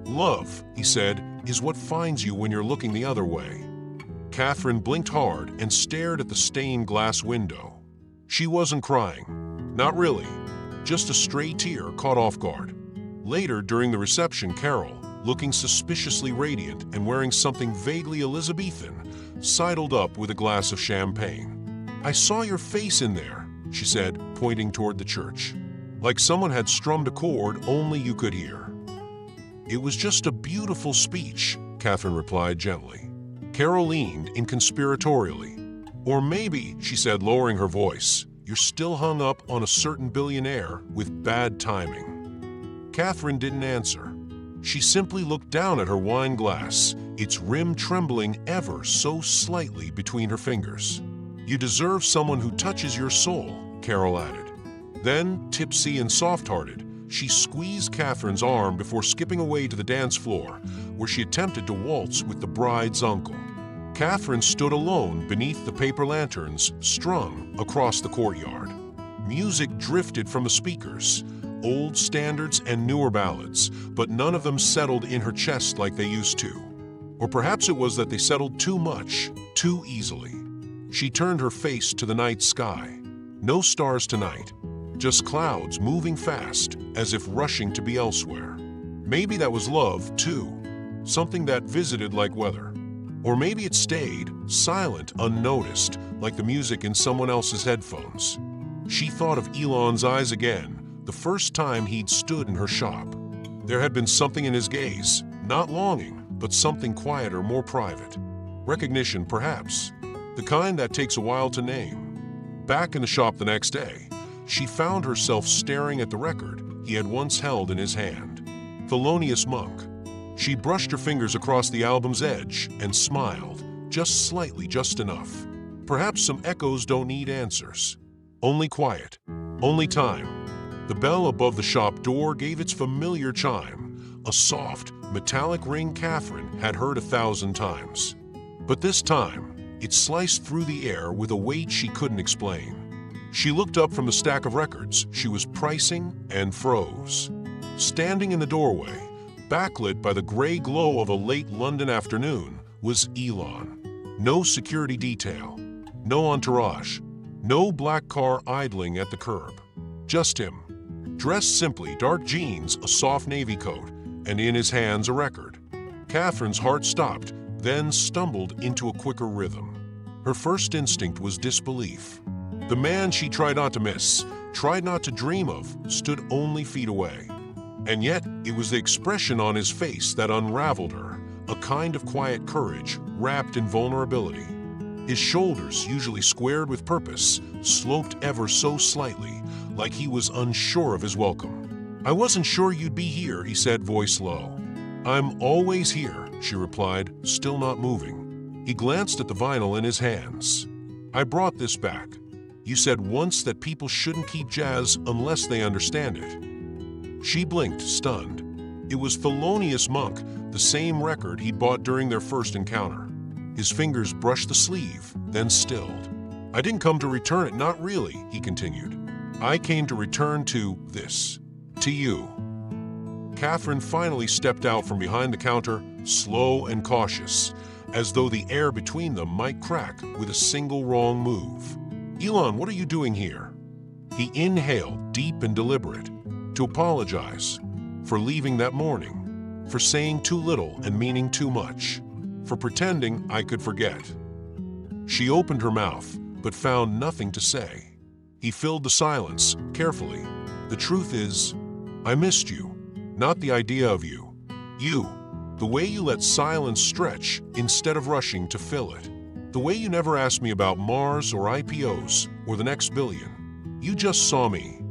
"Love," he said, "is what finds you when you're looking the other way." Catherine blinked hard and stared at the stained glass window. She wasn't crying. Not really. Just a stray tear caught off guard. Later, during the reception, Carol, looking suspiciously radiant and wearing something vaguely Elizabethan, sidled up with a glass of champagne. "I saw your face in there," she said, pointing toward the church. "Like someone had strummed a chord only you could hear." "It was just a beautiful speech," Catherine replied gently. Carol leaned inconspiratorially. "Or maybe," she said, lowering her voice, "you're still hung up on a certain billionaire with bad timing." Catherine didn't answer. She simply looked down at her wine glass, its rim trembling ever so slightly between her fingers. "You deserve someone who touches your soul," Carol added. Then, tipsy and soft-hearted, she squeezed Catherine's arm before skipping away to the dance floor, where she attempted to waltz with the bride's uncle. Catherine stood alone beneath the paper lanterns strung across the courtyard. Music drifted from the speakers, old standards and newer ballads, but none of them settled in her chest like they used to. Or perhaps it was that they settled too much, too easily. She turned her face to the night sky. No stars tonight, just clouds moving fast, as if rushing to be elsewhere. Maybe that was love, too, something that visited like weather. Or maybe it stayed, silent, unnoticed, like the music in someone else's headphones. She thought of Elon's eyes again, the first time he'd stood in her shop. There had been something in his gaze, not longing, but something quieter, more private. Recognition, perhaps, the kind that takes a while to name. Back in the shop the next day, she found herself staring at the record he had once held in his hand. Thelonious Monk. She brushed her fingers across the album's edge and smiled, just slightly, just enough. Perhaps some echoes don't need answers. Only quiet, only time. The bell above the shop door gave its familiar chime, a soft, metallic ring Catherine had heard 1,000 times. But this time, it sliced through the air with a weight she couldn't explain. She looked up from the stack of records she was pricing and froze. Standing in the doorway, backlit by the gray glow of a late London afternoon, was Elon. No security detail, no entourage, no black car idling at the curb. Just him. Dressed simply, dark jeans, a soft navy coat, and in his hands a record. Catherine's heart stopped, then stumbled into a quicker rhythm. Her first instinct was disbelief. The man she tried not to miss, tried not to dream of, stood only feet away. And yet, it was the expression on his face that unraveled her, a kind of quiet courage wrapped in vulnerability. His shoulders, usually squared with purpose, sloped ever so slightly, like he was unsure of his welcome. "I wasn't sure you'd be here," he said, voice low. "I'm always here," she replied, still not moving. He glanced at the vinyl in his hands. "I brought this back. You said once that people shouldn't keep jazz unless they understand it." She blinked, stunned. It was Thelonious Monk, the same record he'd bought during their first encounter. His fingers brushed the sleeve, then stilled. "I didn't come to return it, not really," he continued. "I came to return to this, to you." Catherine finally stepped out from behind the counter, slow and cautious, as though the air between them might crack with a single wrong move. "Elon, what are you doing here?" He inhaled, deep and deliberate, to apologize for leaving that morning, for saying too little and meaning too much, for pretending I could forget. She opened her mouth, but found nothing to say. He filled the silence carefully. The truth is, I missed you, not the idea of you. You, the way you let silence stretch instead of rushing to fill it. The way you never asked me about Mars or IPOs or the next billion. You just saw me.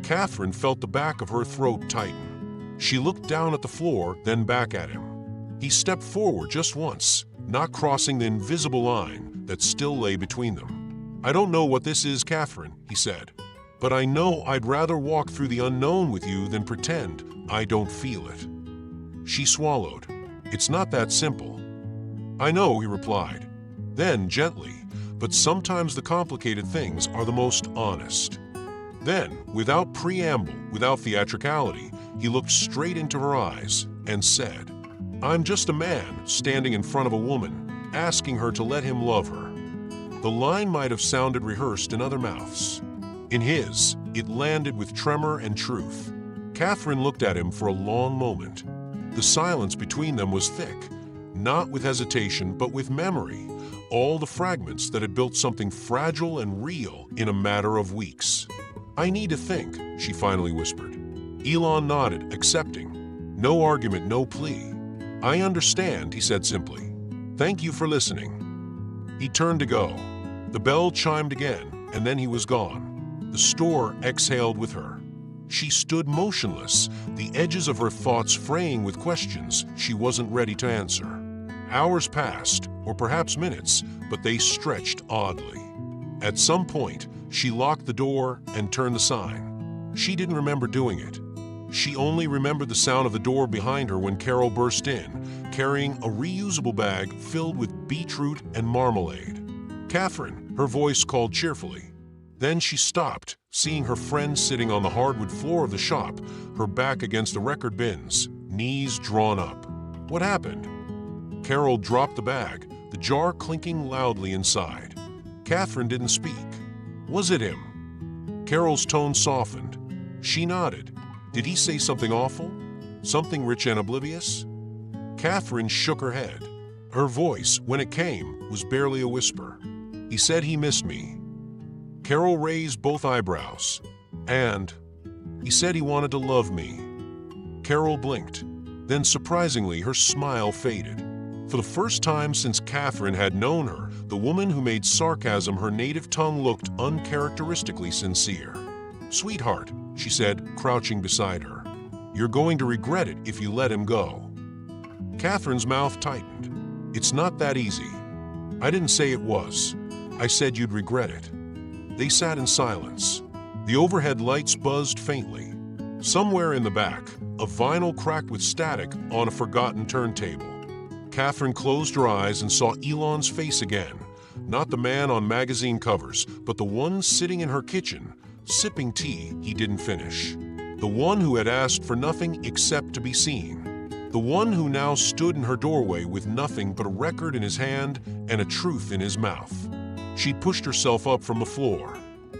Catherine felt the back of her throat tighten. She looked down at the floor, then back at him. He stepped forward just once, not crossing the invisible line that still lay between them. I don't know what this is, Catherine, he said, but I know I'd rather walk through the unknown with you than pretend I don't feel it. She swallowed. It's not that simple. I know, he replied. Then, gently, but sometimes the complicated things are the most honest. Then, without preamble, without theatricality, he looked straight into her eyes and said, I'm just a man standing in front of a woman, asking her to let him love her. The line might have sounded rehearsed in other mouths. In his, it landed with tremor and truth. Catherine looked at him for a long moment. The silence between them was thick, not with hesitation, but with memory, all the fragments that had built something fragile and real in a matter of weeks. I need to think, she finally whispered. Elon nodded, accepting. No argument, no plea. I understand, he said simply. Thank you for listening. He turned to go. The bell chimed again, and then he was gone. The store exhaled with her. She stood motionless, the edges of her thoughts fraying with questions she wasn't ready to answer. Hours passed, or perhaps minutes, but they stretched oddly. At some point, she locked the door and turned the sign. She didn't remember doing it. She only remembered the sound of the door behind her when Carol burst in, carrying a reusable bag filled with beetroot and marmalade. Catherine, her voice called cheerfully. Then she stopped, seeing her friend sitting on the hardwood floor of the shop, her back against the record bins, knees drawn up. What happened? Carol dropped the bag, the jar clinking loudly inside. Catherine didn't speak. Was it him? Carol's tone softened. She nodded. Did he say something awful? Something rich and oblivious? Catherine shook her head. Her voice, when it came, was barely a whisper. He said he missed me. Carol raised both eyebrows. And he said he wanted to love me. Carol blinked. Then, surprisingly, her smile faded. For the first time since Catherine had known her, the woman who made sarcasm her native tongue looked uncharacteristically sincere. Sweetheart, she said, crouching beside her. You're going to regret it if you let him go. Catherine's mouth tightened. It's not that easy. I didn't say it was. I said you'd regret it. They sat in silence. The overhead lights buzzed faintly. Somewhere in the back, a vinyl cracked with static on a forgotten turntable. Catherine closed her eyes and saw Elon's face again. Not the man on magazine covers, but the one sitting in her kitchen, sipping tea he didn't finish. The one who had asked for nothing except to be seen. The one who now stood in her doorway with nothing but a record in his hand and a truth in his mouth. She pushed herself up from the floor.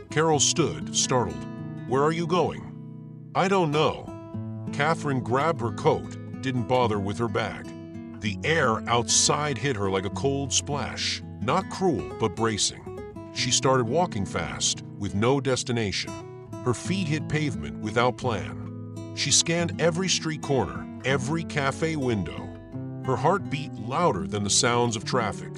Carol stood, startled. Where are you going? I don't know. Catherine grabbed her coat, didn't bother with her bag. The air outside hit her like a cold splash, not cruel, but bracing. She started walking fast, with no destination. Her feet hit pavement without plan. She scanned every street corner, every cafe window. Her heart beat louder than the sounds of traffic.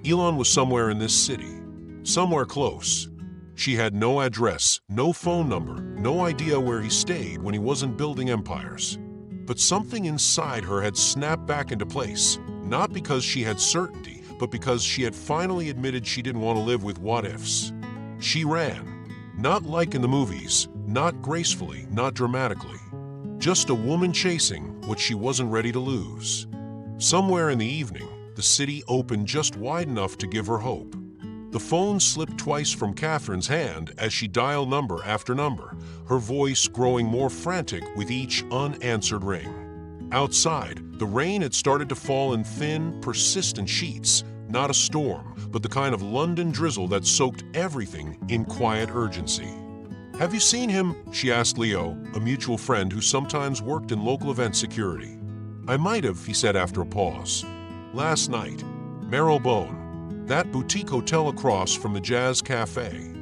Elon was somewhere in this city, somewhere close. She had no address, no phone number, no idea where he stayed when he wasn't building empires. But something inside her had snapped back into place, not because she had certainty, but because she had finally admitted she didn't want to live with what-ifs. She ran, not like in the movies, not gracefully, not dramatically. Just a woman chasing what she wasn't ready to lose. Somewhere in the evening, the city opened just wide enough to give her hope. The phone slipped twice from Catherine's hand as she dialed number after number, her voice growing more frantic with each unanswered ring. Outside, the rain had started to fall in thin, persistent sheets, not a storm, but the kind of London drizzle that soaked everything in quiet urgency. Have you seen him? She asked Leo, a mutual friend who sometimes worked in local event security. I might have, he said after a pause. Last night, Marylebone, that boutique hotel across from the Jazz Cafe,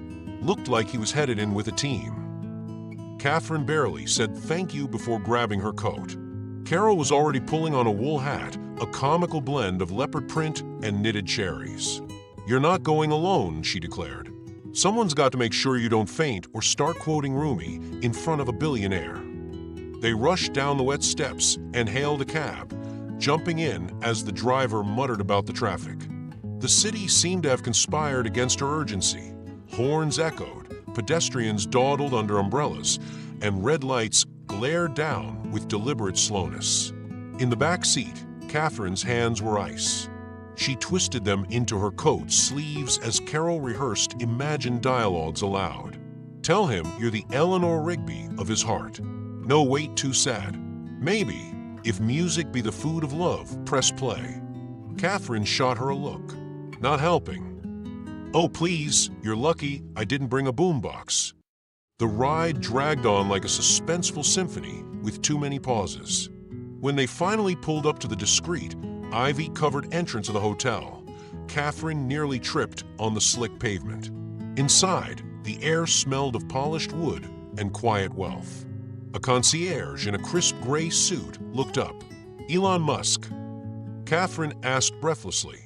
looked like he was headed in with a team. Catherine barely said thank you before grabbing her coat. Carol was already pulling on a wool hat, a comical blend of leopard print and knitted cherries. "You're not going alone," she declared. "Someone's got to make sure you don't faint or start quoting Rumi in front of a billionaire." They rushed down the wet steps and hailed a cab, jumping in as the driver muttered about the traffic. The city seemed to have conspired against her urgency. Horns echoed, pedestrians dawdled under umbrellas, and red lights glared down with deliberate slowness. In the back seat, Catherine's hands were ice. She twisted them into her coat sleeves as Carol rehearsed imagined dialogues aloud. "Tell him you're the Eleanor Rigby of his heart. No wait too sad. Maybe, if music be the food of love, press play." Catherine shot her a look. Not helping. "Oh please, you're lucky I didn't bring a boombox." The ride dragged on like a suspenseful symphony with too many pauses. When they finally pulled up to the discreet, ivy-covered entrance of the hotel, Catherine nearly tripped on the slick pavement. Inside, the air smelled of polished wood and quiet wealth. A concierge in a crisp gray suit looked up. "Elon Musk?" Catherine asked breathlessly.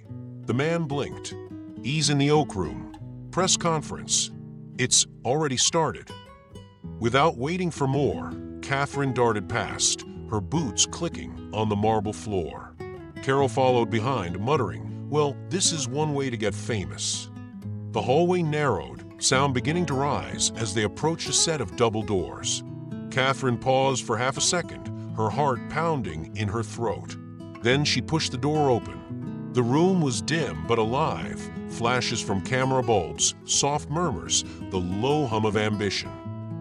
The man blinked. "He's in the Oak Room. Press conference. It's already started." Without waiting for more, Catherine darted past, her boots clicking on the marble floor. Carol followed behind, muttering, "Well, this is one way to get famous." The hallway narrowed, sound beginning to rise as they approached a set of double doors. Catherine paused for half a second, her heart pounding in her throat. Then she pushed the door open. The room was dim but alive, flashes from camera bulbs, soft murmurs, the low hum of ambition.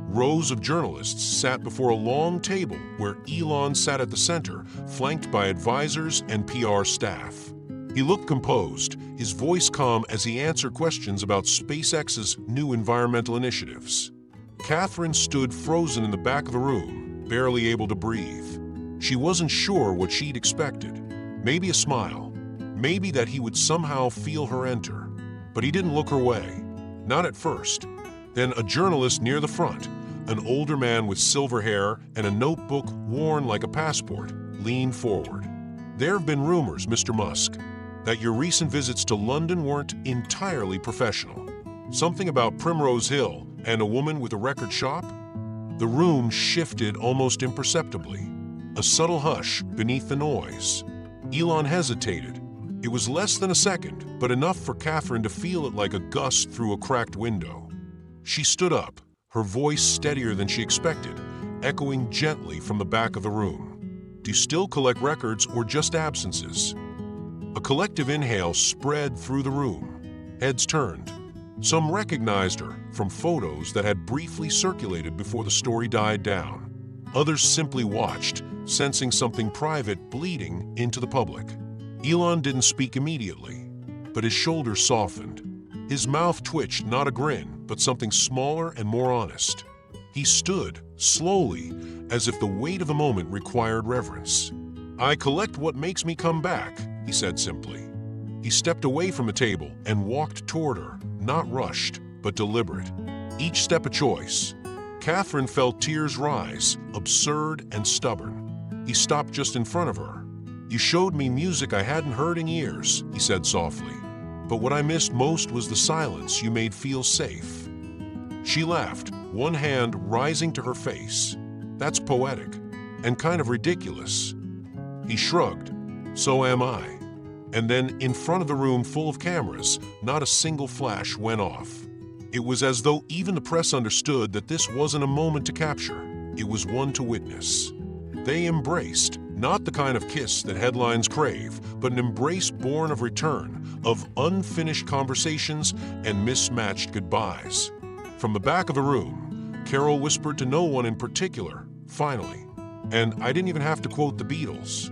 Rows of journalists sat before a long table where Elon sat at the center, flanked by advisors and PR staff. He looked composed, his voice calm as he answered questions about SpaceX's new environmental initiatives. Catherine stood frozen in the back of the room, barely able to breathe. She wasn't sure what she'd expected. Maybe a smile. Maybe that he would somehow feel her enter. But he didn't look her way. Not at first. Then a journalist near the front, an older man with silver hair and a notebook worn like a passport, leaned forward. "There have been rumors, Mr. Musk, that your recent visits to London weren't entirely professional. Something about Primrose Hill and a woman with a record shop?" The room shifted almost imperceptibly. A subtle hush beneath the noise. Elon hesitated. It was less than a second, but enough for Catherine to feel it like a gust through a cracked window. She stood up, her voice steadier than she expected, echoing gently from the back of the room. "Do you still collect records or just absences?" A collective inhale spread through the room. Heads turned. Some recognized her from photos that had briefly circulated before the story died down. Others simply watched, sensing something private bleeding into the public. Elon didn't speak immediately, but his shoulders softened. His mouth twitched, not a grin, but something smaller and more honest. He stood, slowly, as if the weight of the moment required reverence. "I collect what makes me come back," he said simply. He stepped away from the table and walked toward her, not rushed, but deliberate. Each step a choice. Catherine felt tears rise, absurd and stubborn. He stopped just in front of her. "You showed me music I hadn't heard in years," he said softly. "But what I missed most was the silence you made feel safe." She laughed, one hand rising to her face. "That's poetic, and kind of ridiculous." He shrugged. "So am I." And then, in front of the room full of cameras, not a single flash went off. It was as though even the press understood that this wasn't a moment to capture. It was one to witness. They embraced, not the kind of kiss that headlines crave, but an embrace born of return, of unfinished conversations and mismatched goodbyes. From the back of the room, Carol whispered to no one in particular, "Finally." And I didn't even have to quote the Beatles.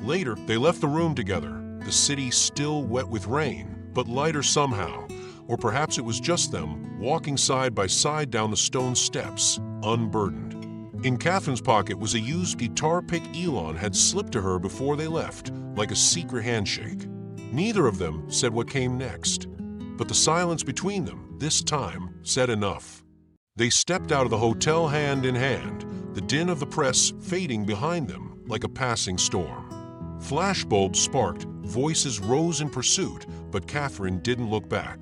Later, they left the room together, the city still wet with rain, but lighter somehow, or perhaps it was just them walking side by side down the stone steps, unburdened. In Catherine's pocket was a used guitar pick Elon had slipped to her before they left, like a secret handshake. Neither of them said what came next, but the silence between them, this time, said enough. They stepped out of the hotel hand in hand, the din of the press fading behind them like a passing storm. Flashbulbs sparked, voices rose in pursuit, but Catherine didn't look back.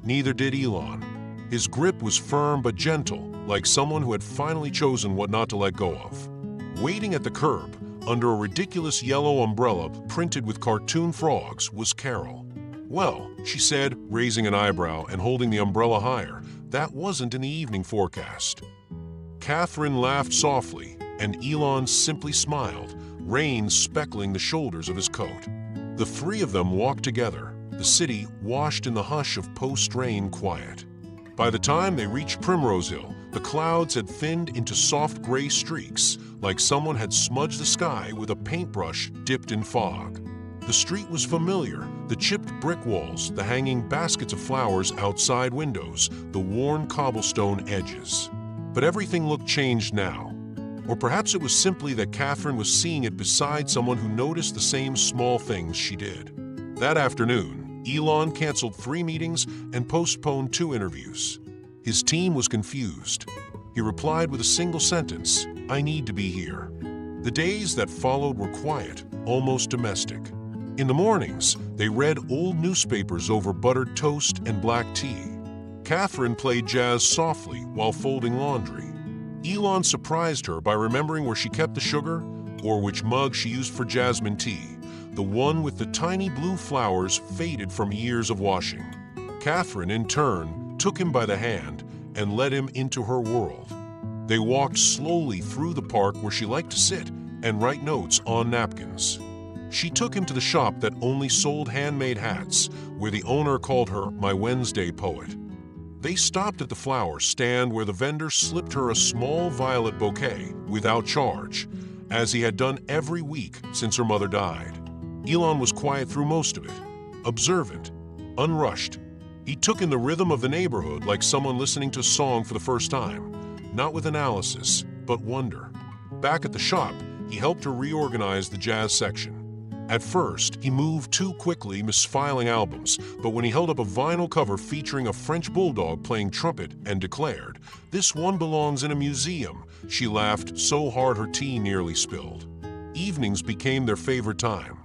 Neither did Elon. His grip was firm but gentle, like someone who had finally chosen what not to let go of. Waiting at the curb, under a ridiculous yellow umbrella printed with cartoon frogs, was Carol. "Well," she said, raising an eyebrow and holding the umbrella higher, "that wasn't in the evening forecast." Catherine laughed softly, and Elon simply smiled, rain speckling the shoulders of his coat. The three of them walked together, the city washed in the hush of post-rain quiet. By the time they reached Primrose Hill, the clouds had thinned into soft gray streaks, like someone had smudged the sky with a paintbrush dipped in fog. The street was familiar, the chipped brick walls, the hanging baskets of flowers outside windows, the worn cobblestone edges. But everything looked changed now. Or perhaps it was simply that Catherine was seeing it beside someone who noticed the same small things she did. That afternoon, Elon canceled 3 meetings and postponed 2 interviews. His team was confused. He replied with a single sentence, "I need to be here." The days that followed were quiet, almost domestic. In the mornings, they read old newspapers over buttered toast and black tea. Catherine played jazz softly while folding laundry. Elon surprised her by remembering where she kept the sugar, or which mug she used for jasmine tea, the one with the tiny blue flowers faded from years of washing. Catherine, in turn, took him by the hand and led him into her world. They walked slowly through the park where she liked to sit and write notes on napkins. She took him to the shop that only sold handmade hats, where the owner called her "my Wednesday poet." They stopped at the flower stand where the vendor slipped her a small violet bouquet without charge, as he had done every week since her mother died. Elon was quiet through most of it, observant, unrushed. He took in the rhythm of the neighborhood like someone listening to a song for the first time, not with analysis, but wonder. Back at the shop, he helped her reorganize the jazz section. At first, he moved too quickly, misfiling albums, but when he held up a vinyl cover featuring a French bulldog playing trumpet and declared, "This one belongs in a museum," she laughed so hard her tea nearly spilled. Evenings became their favorite time.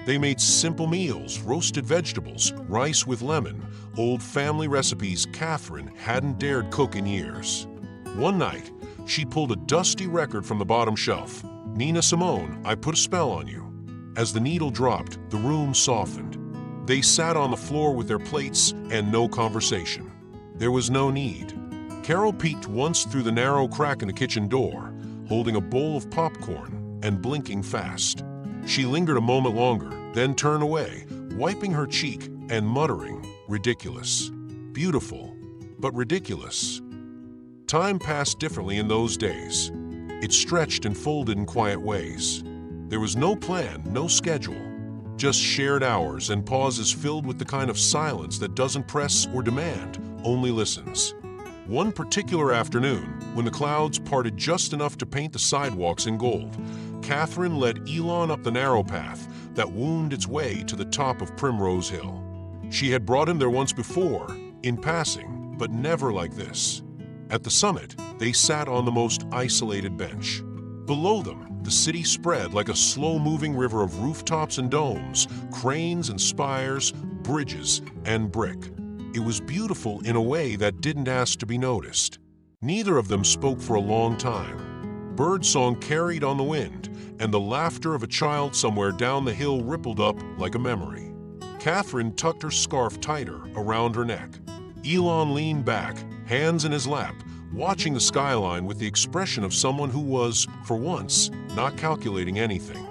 They made simple meals, roasted vegetables, rice with lemon, old family recipes Catherine hadn't dared cook in years. One night, she pulled a dusty record from the bottom shelf. "Nina Simone, I Put a Spell on You." As the needle dropped, the room softened. They sat on the floor with their plates and no conversation. There was no need. Carol peeked once through the narrow crack in the kitchen door, holding a bowl of popcorn and blinking fast. She lingered a moment longer, then turned away, wiping her cheek and muttering, "Ridiculous. Beautiful, but ridiculous." Time passed differently in those days. It stretched and folded in quiet ways. There was no plan, no schedule, just shared hours and pauses filled with the kind of silence that doesn't press or demand, only listens. One particular afternoon, when the clouds parted just enough to paint the sidewalks in gold, Catherine led Elon up the narrow path that wound its way to the top of Primrose Hill. She had brought him there once before, in passing, but never like this. At the summit, they sat on the most isolated bench. Below them, the city spread like a slow-moving river of rooftops and domes, cranes and spires, bridges and brick. It was beautiful in a way that didn't ask to be noticed. Neither of them spoke for a long time. Birdsong carried on the wind, and the laughter of a child somewhere down the hill rippled up like a memory. Catherine tucked her scarf tighter around her neck. Elon leaned back, hands in his lap, watching the skyline with the expression of someone who was, for once, not calculating anything.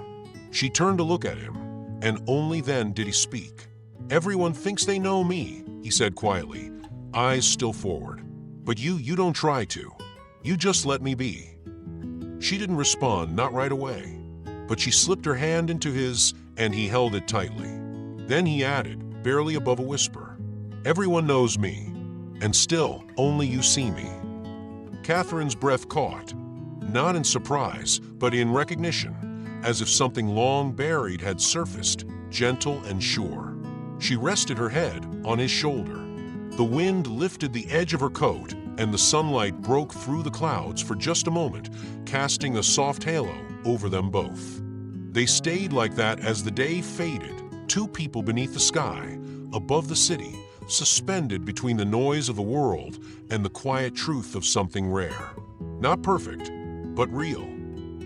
She turned to look at him, and only then did he speak. "Everyone thinks they know me," he said quietly, eyes still forward. "But you don't try to. You just let me be." She didn't respond, not right away. But she slipped her hand into his, and he held it tightly. Then he added, barely above a whisper, "Everyone knows me, and still, only you see me." Catherine's breath caught. not in surprise, but in recognition, as if something long buried had surfaced, gentle and sure. She rested her head on his shoulder. The wind lifted the edge of her coat, and the sunlight broke through the clouds for just a moment, casting a soft halo over them both. They stayed like that as the day faded, two people beneath the sky, above the city, suspended between the noise of the world and the quiet truth of something rare. Not perfect, but real.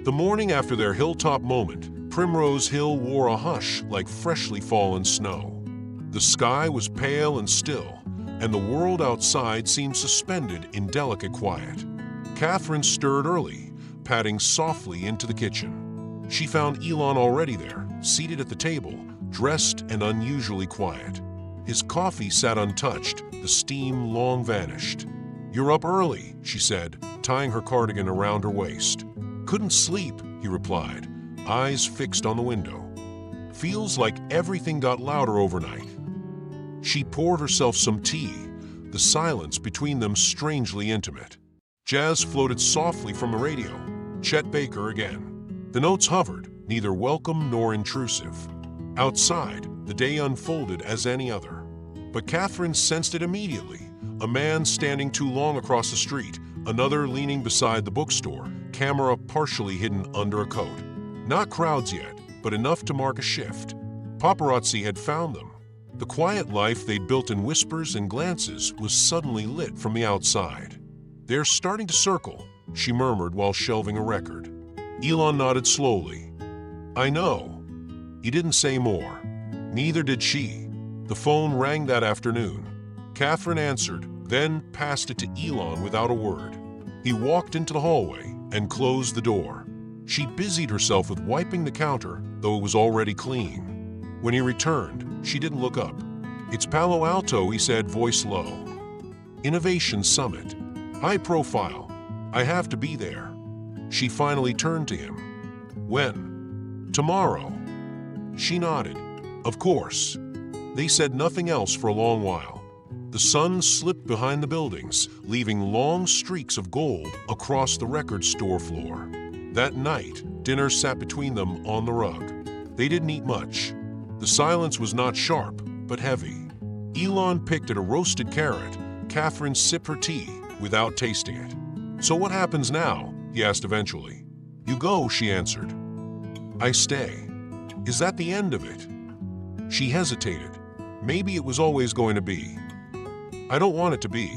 The morning after their hilltop moment, Primrose Hill wore a hush like freshly fallen snow. The sky was pale and still, and the world outside seemed suspended in delicate quiet. Catherine stirred early, padding softly into the kitchen. She found Elon already there, seated at the table, dressed and unusually quiet. His coffee sat untouched, the steam long vanished. "You're up early," she said, tying her cardigan around her waist. "Couldn't sleep," he replied, eyes fixed on the window. "Feels like everything got louder overnight." She poured herself some tea, the silence between them strangely intimate. Jazz floated softly from the radio, Chet Baker again. The notes hovered, neither welcome nor intrusive. Outside, the day unfolded as any other. But Catherine sensed it immediately. A man standing too long across the street, another leaning beside the bookstore, camera partially hidden under a coat. Not crowds yet, but enough to mark a shift. Paparazzi had found them. The quiet life they'd built in whispers and glances was suddenly lit from the outside. "They're starting to circle," she murmured while shelving a record. Elon nodded slowly. "I know." He didn't say more. Neither did she. The phone rang that afternoon. Catherine answered, then passed it to Elon without a word. He walked into the hallway and closed the door. She busied herself with wiping the counter, though it was already clean. When he returned, she didn't look up. "It's Palo Alto," he said, voice low. "Innovation Summit. High profile. I have to be there." She finally turned to him. "When?" "Tomorrow." She nodded. "Of course." They said nothing else for a long while. The sun slipped behind the buildings, leaving long streaks of gold across the record store floor. That night, dinner sat between them on the rug. They didn't eat much. The silence was not sharp, but heavy. Elon picked at a roasted carrot. Catherine sipped her tea without tasting it. "So what happens now?" he asked eventually. "You go," she answered. "I stay." "Is that the end of it?" She hesitated. Maybe it was always going to be. "I don't want it to be."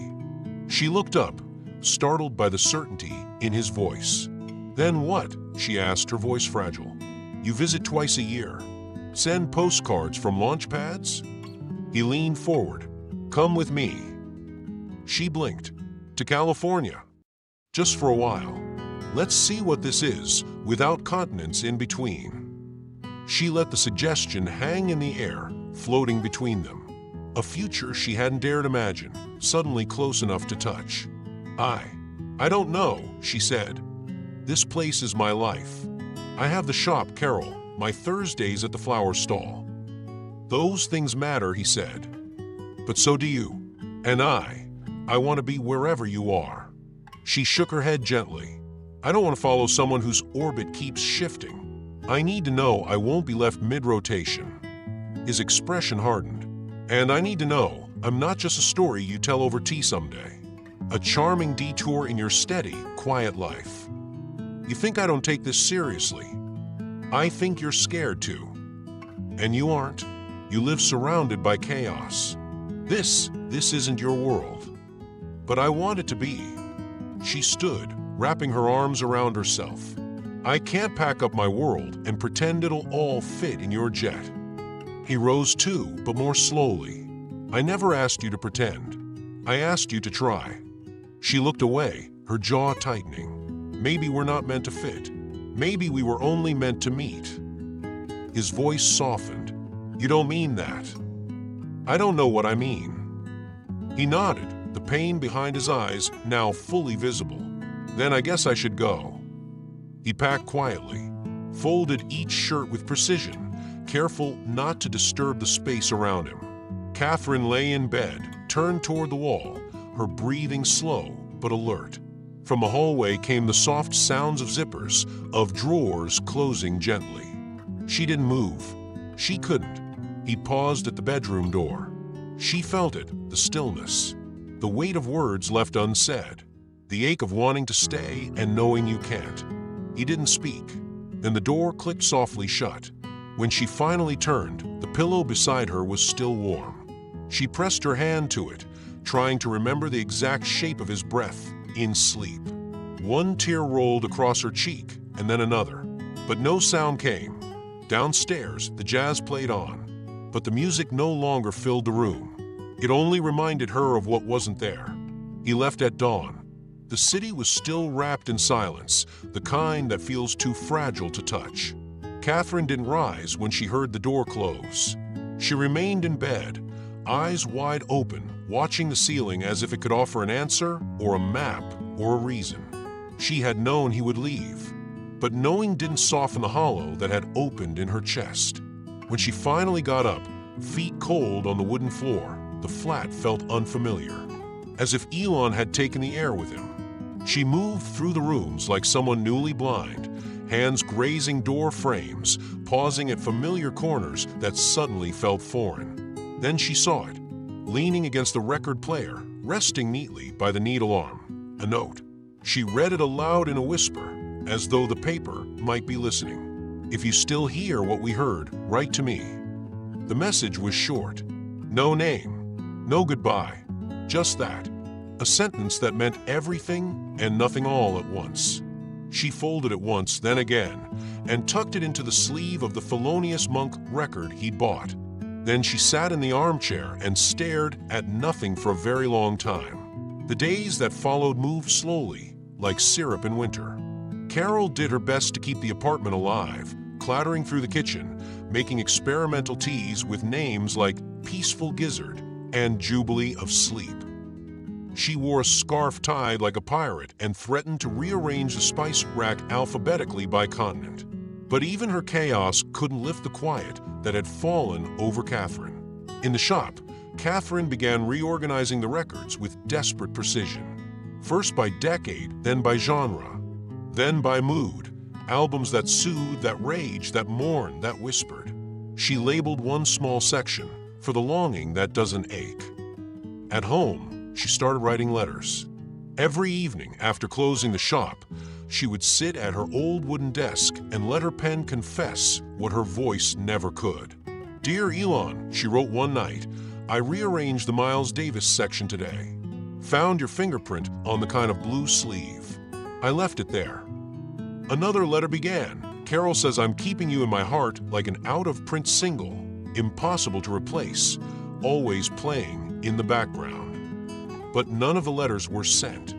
She looked up, startled by the certainty in his voice. "Then what?" she asked, her voice fragile. "You visit twice a year. Send postcards from launch pads?" He leaned forward. "Come with me." She blinked. "To California." "Just for a while. Let's see what this is, without continents in between." She let the suggestion hang in the air, floating between them. A future she hadn't dared imagine, suddenly close enough to touch. I don't know," she said. "This place is my life. I have the shop, Carol, my Thursdays at the flower stall." "Those things matter," he said. "But so do you. And I want to be wherever you are." She shook her head gently. "I don't want to follow someone whose orbit keeps shifting. I need to know I won't be left mid-rotation." His expression hardened. "And I need to know I'm not just a story you tell over tea someday. A charming detour in your steady, quiet life. You think I don't take this seriously? I think you're scared too. And you aren't. You live surrounded by chaos. This isn't your world. But I want it to be." She stood, wrapping her arms around herself. "I can't pack up my world and pretend it'll all fit in your jet." He rose too, but more slowly. "I never asked you to pretend. I asked you to try." She looked away, her jaw tightening. "Maybe we're not meant to fit. Maybe we were only meant to meet." His voice softened. "You don't mean that." "I don't know what I mean." He nodded, the pain behind his eyes now fully visible. "Then I guess I should go." He packed quietly, folded each shirt with precision, careful not to disturb the space around him. Catherine lay in bed, turned toward the wall, her breathing slow but alert. From the hallway came the soft sounds of zippers, of drawers closing gently. She didn't move. She couldn't. He paused at the bedroom door. She felt it, the stillness, the weight of words left unsaid, the ache of wanting to stay and knowing you can't. He didn't speak. Then the door clicked softly shut. When she finally turned, the pillow beside her was still warm. She pressed her hand to it, trying to remember the exact shape of his breath in sleep. One tear rolled across her cheek, and then another. But no sound came. Downstairs, the jazz played on, but the music no longer filled the room. It only reminded her of what wasn't there. He left at dawn. The city was still wrapped in silence, the kind that feels too fragile to touch. Catherine didn't rise when she heard the door close. She remained in bed, eyes wide open, watching the ceiling as if it could offer an answer or a map or a reason. She had known he would leave, but knowing didn't soften the hollow that had opened in her chest. When she finally got up, feet cold on the wooden floor, the flat felt unfamiliar, as if Elon had taken the air with him. She moved through the rooms like someone newly blind, hands grazing door frames, pausing at familiar corners that suddenly felt foreign. Then she saw it, leaning against the record player, resting neatly by the needle arm. A note. She read it aloud in a whisper, as though the paper might be listening. "If you still hear what we heard, write to me." The message was short. No name, no goodbye, just that. A sentence that meant everything and nothing all at once. She folded it once, then again, and tucked it into the sleeve of the Thelonious Monk record he'd bought. Then she sat in the armchair and stared at nothing for a very long time. The days that followed moved slowly, like syrup in winter. Carol did her best to keep the apartment alive, clattering through the kitchen, making experimental teas with names like Peaceful Gizzard and Jubilee of Sleep. She wore a scarf tied like a pirate and threatened to rearrange the spice rack alphabetically by continent. But even her chaos couldn't lift the quiet that had fallen over Catherine. In the shop, Catherine began reorganizing the records with desperate precision. First by decade, then by genre, then by mood. Albums that soothed, that raged, that mourned, that whispered. She labeled one small section, For the Longing That Doesn't Ache. At home, she started writing letters. Every evening after closing the shop, she would sit at her old wooden desk and let her pen confess what her voice never could. "Dear Elon," she wrote one night, "I rearranged the Miles Davis section today. Found your fingerprint on the kind of blue sleeve. I left it there." Another letter began. "Carol says I'm keeping you in my heart like an out-of-print single, impossible to replace, always playing in the background." But none of the letters were sent.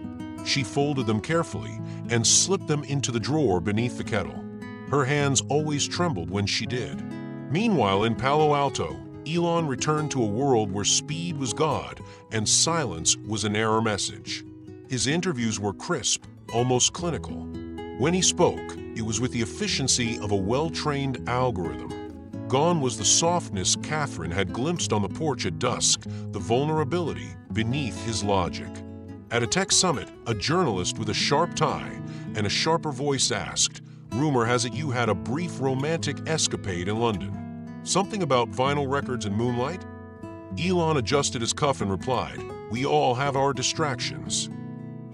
She folded them carefully and slipped them into the drawer beneath the kettle. Her hands always trembled when she did. Meanwhile, in Palo Alto, Elon returned to a world where speed was God and silence was an error message. His interviews were crisp, almost clinical. When he spoke, it was with the efficiency of a well-trained algorithm. Gone was the softness Catherine had glimpsed on the porch at dusk, the vulnerability beneath his logic. At a tech summit, a journalist with a sharp tie and a sharper voice asked, "Rumor has it you had a brief romantic escapade in London. Something about vinyl records and moonlight?" Elon adjusted his cuff and replied, "We all have our distractions."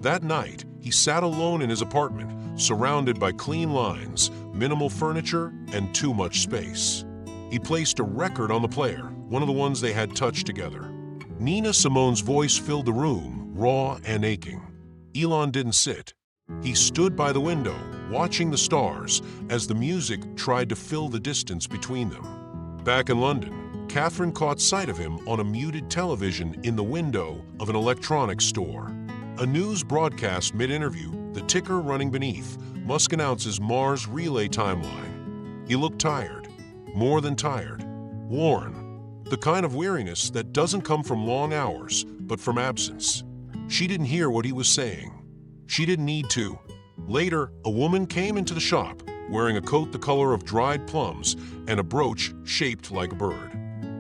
That night, he sat alone in his apartment, surrounded by clean lines, minimal furniture, and too much space. He placed a record on the player, one of the ones they had touched together. Nina Simone's voice filled the room, raw and aching. Elon didn't sit. He stood by the window, watching the stars as the music tried to fill the distance between them. Back in London, Catherine caught sight of him on a muted television in the window of an electronics store. A news broadcast mid-interview, the ticker running beneath, Musk announces Mars relay timeline. He looked tired. More than tired, worn, the kind of weariness that doesn't come from long hours, but from absence. She didn't hear what he was saying. She didn't need to. Later, a woman came into the shop, wearing a coat the color of dried plums and a brooch shaped like a bird.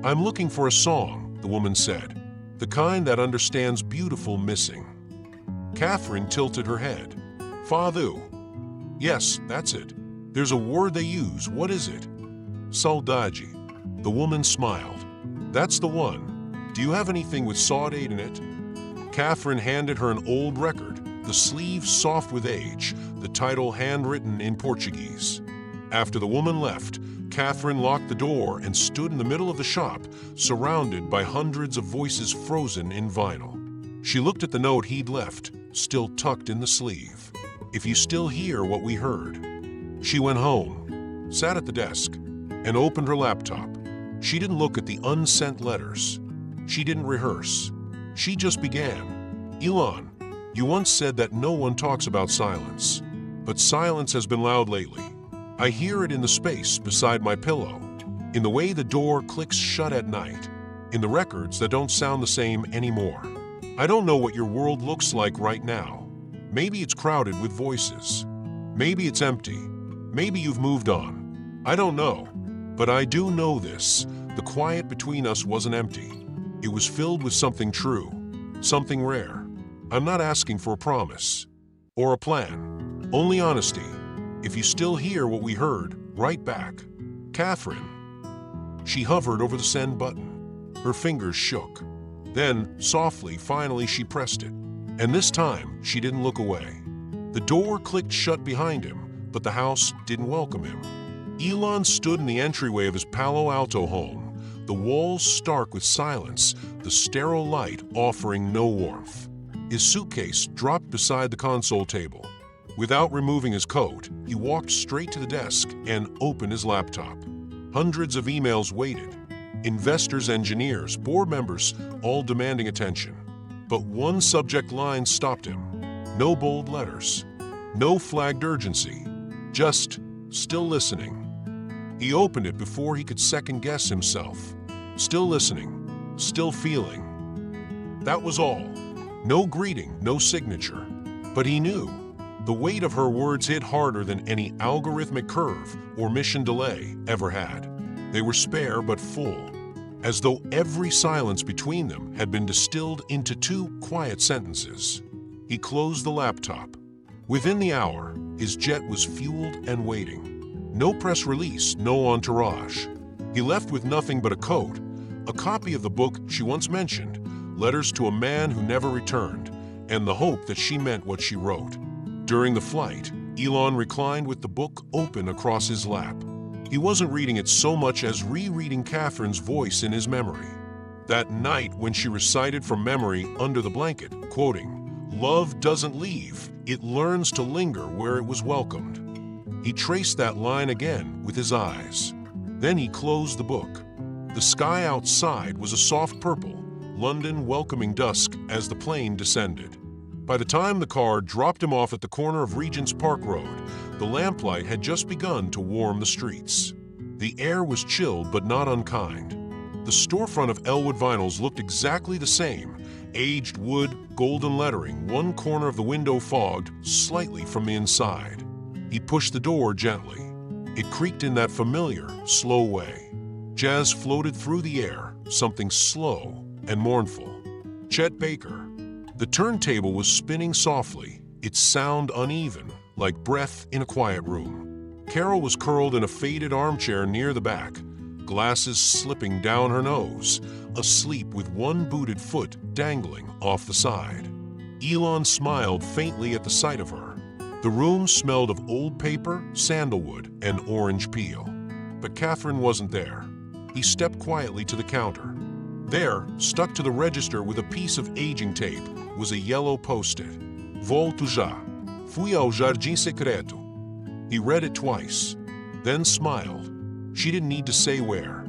"I'm looking for a song," the woman said, "the kind that understands beautiful missing." Catherine tilted her head. Fadu. Yes, that's it. There's a word they use. What is it? Saudade. The woman smiled. That's the one. Do you have anything with saudade in it? Catherine handed her an old record, the sleeve soft with age, the title handwritten in Portuguese. After the woman left, Catherine locked the door and stood in the middle of the shop, surrounded by hundreds of voices frozen in vinyl. She looked at the note he'd left, still tucked in the sleeve. If you still hear what we heard. She went home, sat at the desk, and opened her laptop. She didn't look at the unsent letters. She didn't rehearse. She just began. Elon, you once said that no one talks about silence. But silence has been loud lately. I hear it in the space beside my pillow, in the way the door clicks shut at night, in the records that don't sound the same anymore. I don't know what your world looks like right now. Maybe it's crowded with voices. Maybe it's empty. Maybe you've moved on. I don't know. But I do know this. The quiet between us wasn't empty. It was filled with something true, something rare. I'm not asking for a promise or a plan, only honesty. If you still hear what we heard, write back. Catherine. She hovered over the send button. Her fingers shook. Then, softly, finally she pressed it. And this time, she didn't look away. The door clicked shut behind him, but the house didn't welcome him. Elon stood in the entryway of his Palo Alto home, the walls stark with silence, the sterile light offering no warmth. His suitcase dropped beside the console table. Without removing his coat, he walked straight to the desk and opened his laptop. Hundreds of emails waited. Investors, engineers, board members, all demanding attention. But one subject line stopped him. No bold letters. No flagged urgency. Just, still listening. He opened it before he could second-guess himself. Still listening. Still feeling. That was all. No greeting, no signature. But he knew. The weight of her words hit harder than any algorithmic curve or mission delay ever had. They were spare but full, as though every silence between them had been distilled into 2 quiet sentences. He closed the laptop. Within the hour, his jet was fueled and waiting. No press release, no entourage. He left with nothing but a coat, a copy of the book she once mentioned, Letters to a Man Who Never Returned, and the hope that she meant what she wrote. During the flight, Elon reclined with the book open across his lap. He wasn't reading it so much as rereading Catherine's voice in his memory. That night when she recited from memory under the blanket, quoting, "Love doesn't leave, it learns to linger where it was welcomed." He traced that line again with his eyes. Then he closed the book. The sky outside was a soft purple, London welcoming dusk as the plane descended. By the time the car dropped him off at the corner of Regent's Park Road, the lamplight had just begun to warm the streets. The air was chilled but not unkind. The storefront of Ellwood Vinyls looked exactly the same, aged wood, golden lettering, one corner of the window fogged slightly from the inside. He pushed the door gently. It creaked in that familiar, slow way. Jazz floated through the air, something slow and mournful. Chet Baker. The turntable was spinning softly, its sound uneven, like breath in a quiet room. Carol was curled in a faded armchair near the back, glasses slipping down her nose, asleep with one booted foot dangling off the side. Elon smiled faintly at the sight of her. The room smelled of old paper, sandalwood, and orange peel. But Catherine wasn't there. He stepped quietly to the counter. There, stuck to the register with a piece of aging tape, was a yellow post-it. Volto já. Fui ao jardim secreto. He read it twice, then smiled. She didn't need to say where.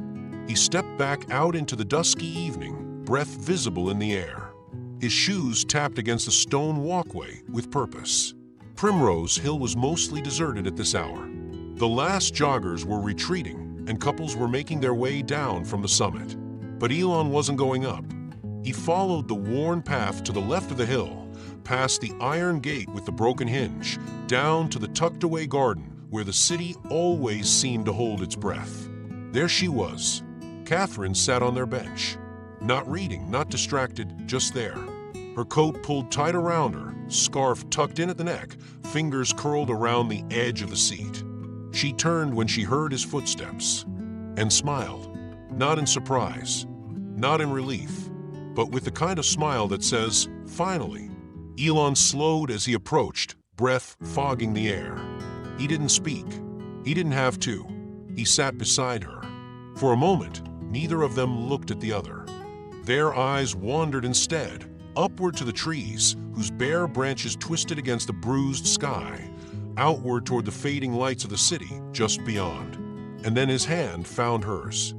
He stepped back out into the dusky evening, breath visible in the air. His shoes tapped against the stone walkway with purpose. Primrose Hill was mostly deserted at this hour. The last joggers were retreating, and couples were making their way down from the summit. But Elon wasn't going up. He followed the worn path to the left of the hill, past the iron gate with the broken hinge, down to the tucked-away garden where the city always seemed to hold its breath. There she was. Catherine sat on their bench. Not reading, not distracted, just there. her coat pulled tight around her, scarf tucked in at the neck, fingers curled around the edge of the seat. She turned when she heard his footsteps and smiled, not in surprise, not in relief, but with the kind of smile that says, "Finally." Elon slowed as he approached, breath fogging the air. He didn't speak. He didn't have to. He sat beside her. For a moment, neither of them looked at the other. Their eyes wandered instead, upward to the trees, whose bare branches twisted against the bruised sky, outward toward the fading lights of the city just beyond. And then his hand found hers.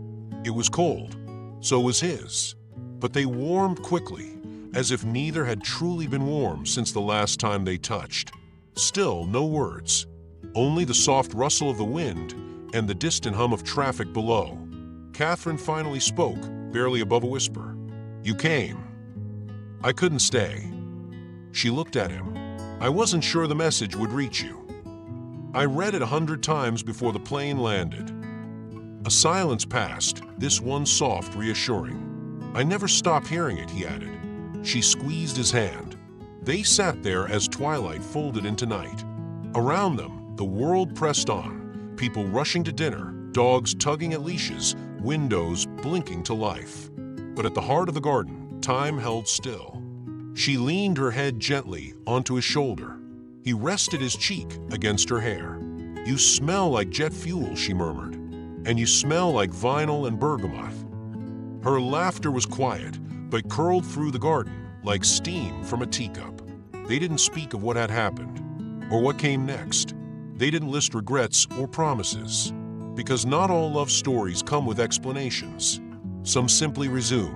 It was cold, so was his. But they warmed quickly, as if neither had truly been warm since the last time they touched. Still no words, only the soft rustle of the wind and the distant hum of traffic below. Catherine finally spoke, barely above a whisper. "You came." "I couldn't stay." She looked at him. "I wasn't sure the message would reach you. I read it 100 times before the plane landed." A silence passed, this one soft, reassuring. "I never stop hearing it," he added. She squeezed his hand. They sat there as twilight folded into night. Around them, the world pressed on, people rushing to dinner, dogs tugging at leashes, windows blinking to life. But at the heart of the garden, time held still. She leaned her head gently onto his shoulder. He rested his cheek against her hair. "You smell like jet fuel," she murmured, "and you smell like vinyl and bergamot." Her laughter was quiet, but curled through the garden like steam from a teacup. They didn't speak of what had happened, or what came next. They didn't list regrets or promises, because not all love stories come with explanations. Some simply resume.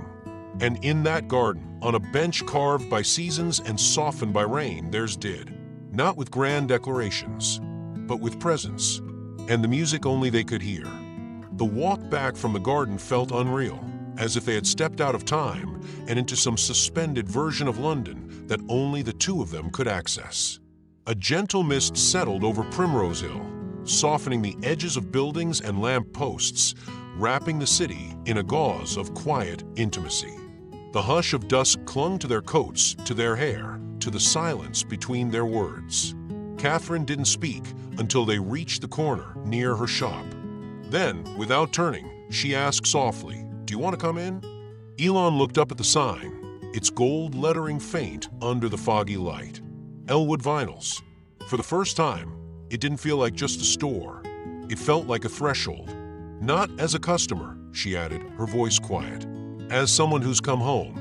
And in that garden, on a bench carved by seasons and softened by rain, theirs did. Not with grand declarations, but with presence, and the music only they could hear. The walk back from the garden felt unreal, as if they had stepped out of time and into some suspended version of London that only the two of them could access. A gentle mist settled over Primrose Hill, softening the edges of buildings and lamp posts, wrapping the city in a gauze of quiet intimacy. The hush of dusk clung to their coats, to their hair, to the silence between their words. Catherine didn't speak until they reached the corner near her shop. Then, without turning, she asked softly, "Do you want to come in?" Elon looked up at the sign, its gold lettering faint under the foggy light. Ellwood Vinyls. For the first time, it didn't feel like just a store. It felt like a threshold. "Not as a customer," she added, her voice quiet. "As someone who's come home."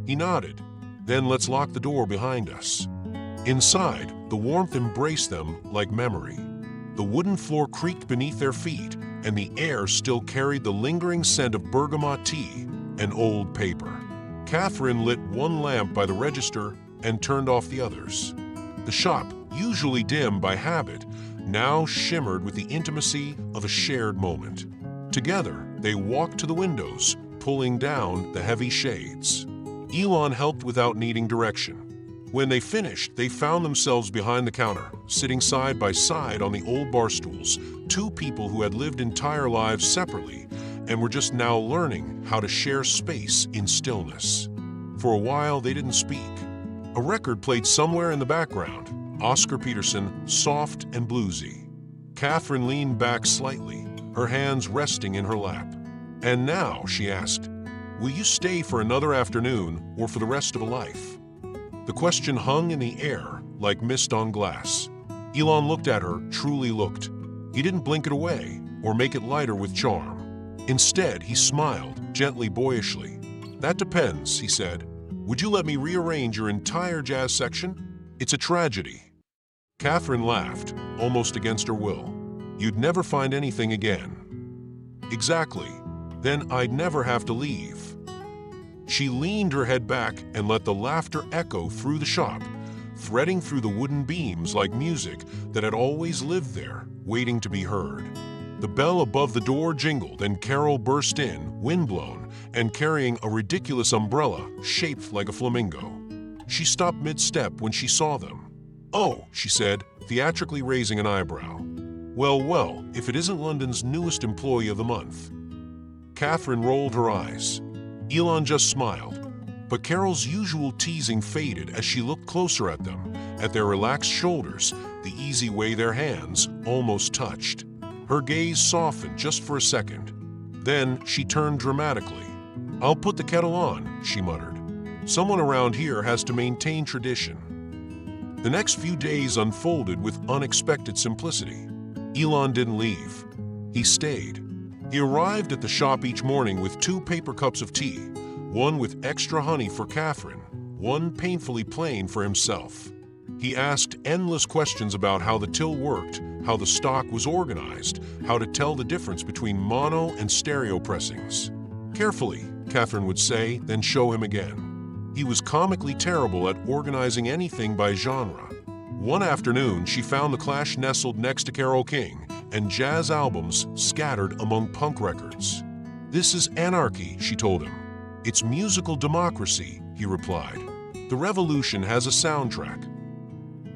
He nodded. "Then let's lock the door behind us." Inside, the warmth embraced them like memory. The wooden floor creaked beneath their feet, and the air still carried the lingering scent of bergamot tea and old paper. Catherine lit one lamp by the register and turned off the others. The shop, usually dim by habit, now shimmered with the intimacy of a shared moment. Together, they walked to the windows, pulling down the heavy shades. Elon helped without needing direction. When they finished, they found themselves behind the counter, sitting side by side on the old bar stools, two people who had lived entire lives separately and were just now learning how to share space in stillness. For a while, they didn't speak. A record played somewhere in the background, Oscar Peterson, soft and bluesy. Catherine leaned back slightly, her hands resting in her lap. "And now," she asked, "will you stay for another afternoon or for the rest of a life?" The question hung in the air like mist on glass. Elon looked at her, truly looked. He didn't blink it away or make it lighter with charm. Instead, he smiled, gently, boyishly. "That depends," he said. "Would you let me rearrange your entire jazz section? It's a tragedy." Catherine laughed, almost against her will. "You'd never find anything again." "Exactly. Then I'd never have to leave." She leaned her head back and let the laughter echo through the shop, threading through the wooden beams like music that had always lived there, waiting to be heard. The bell above the door jingled and Carol burst in, windblown, and carrying a ridiculous umbrella shaped like a flamingo. She stopped mid-step when she saw them. "Oh," she said, theatrically raising an eyebrow. Well, well, if it isn't London's newest employee of the month." Catherine rolled her eyes. Elon just smiled. But Carol's usual teasing faded as she looked closer at them, at their relaxed shoulders, the easy way their hands almost touched. Her gaze softened just for a second. Then she turned dramatically. "I'll put the kettle on," she muttered. "Someone around here has to maintain tradition." The next few days unfolded with unexpected simplicity. Elon didn't leave. He stayed. He arrived at the shop each morning with 2 paper cups of tea, one with extra honey for Catherine, one painfully plain for himself. He asked endless questions about how the till worked, how the stock was organized, how to tell the difference between mono and stereo pressings. "Carefully," Catherine would say, then show him again. He was comically terrible at organizing anything by genre. One afternoon, she found the Clash nestled next to Carole King and jazz albums scattered among punk records. "This is anarchy," she told him. "It's musical democracy," he replied. "The revolution has a soundtrack."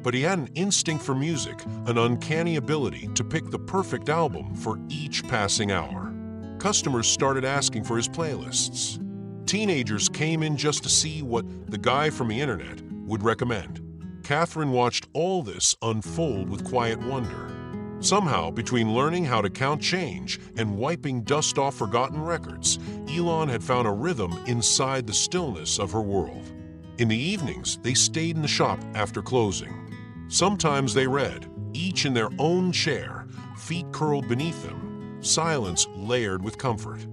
But he had an instinct for music, an uncanny ability to pick the perfect album for each passing hour. Customers started asking for his playlists. Teenagers came in just to see what the guy from the internet would recommend. Catherine watched all this unfold with quiet wonder. Somehow, between learning how to count change and wiping dust off forgotten records, Elon had found a rhythm inside the stillness of her world. In the evenings, they stayed in the shop after closing. Sometimes they read, each in their own chair, feet curled beneath them, silence layered with comfort.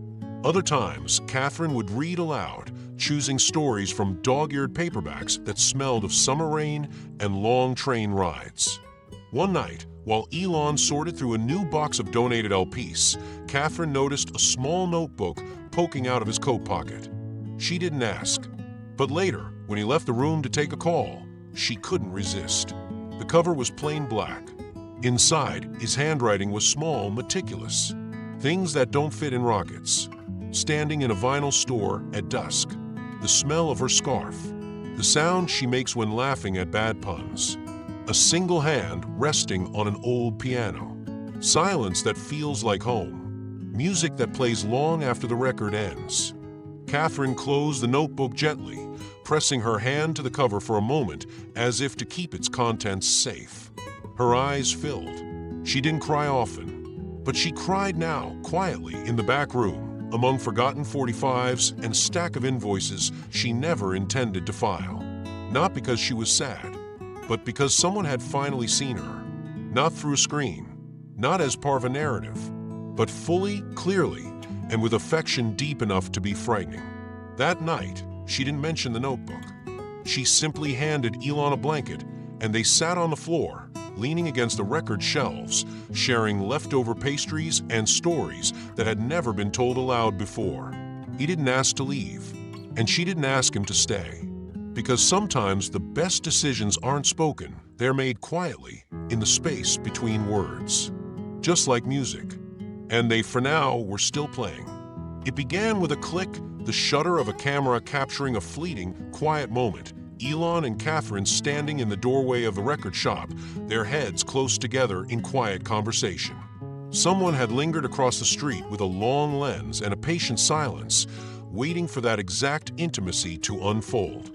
Other times, Catherine would read aloud, choosing stories from dog-eared paperbacks that smelled of summer rain and long train rides. One night, while Elon sorted through a new box of donated LPs, Catherine noticed a small notebook poking out of his coat pocket. She didn't ask. But later, when he left the room to take a call, she couldn't resist. The cover was plain black. Inside, his handwriting was small, meticulous. "Things that don't fit in rockets." Standing in a vinyl store at dusk. The smell of her scarf. The sound she makes when laughing at bad puns. A single hand resting on an old piano. Silence that feels like home. Music that plays long after the record ends. Catherine closed the notebook gently, pressing her hand to the cover for a moment as if to keep its contents safe. Her eyes filled. She didn't cry often, but she cried now, quietly, in the back room, among forgotten 45s and a stack of invoices she never intended to file. Not because she was sad, but because someone had finally seen her. Not through a screen, not as part of a narrative, but fully, clearly, and with affection deep enough to be frightening. That night, she didn't mention the notebook. She simply handed Elon a blanket, and they sat on the floor, leaning against the record shelves, sharing leftover pastries and stories that had never been told aloud before. He didn't ask to leave, and she didn't ask him to stay. Because sometimes the best decisions aren't spoken, they're made quietly, in the space between words. Just like music. And they, for now, were still playing. It began with a click, the shutter of a camera capturing a fleeting, quiet moment. Elon and Catherine standing in the doorway of the record shop, their heads close together in quiet conversation. Someone had lingered across the street with a long lens and a patient silence, waiting for that exact intimacy to unfold.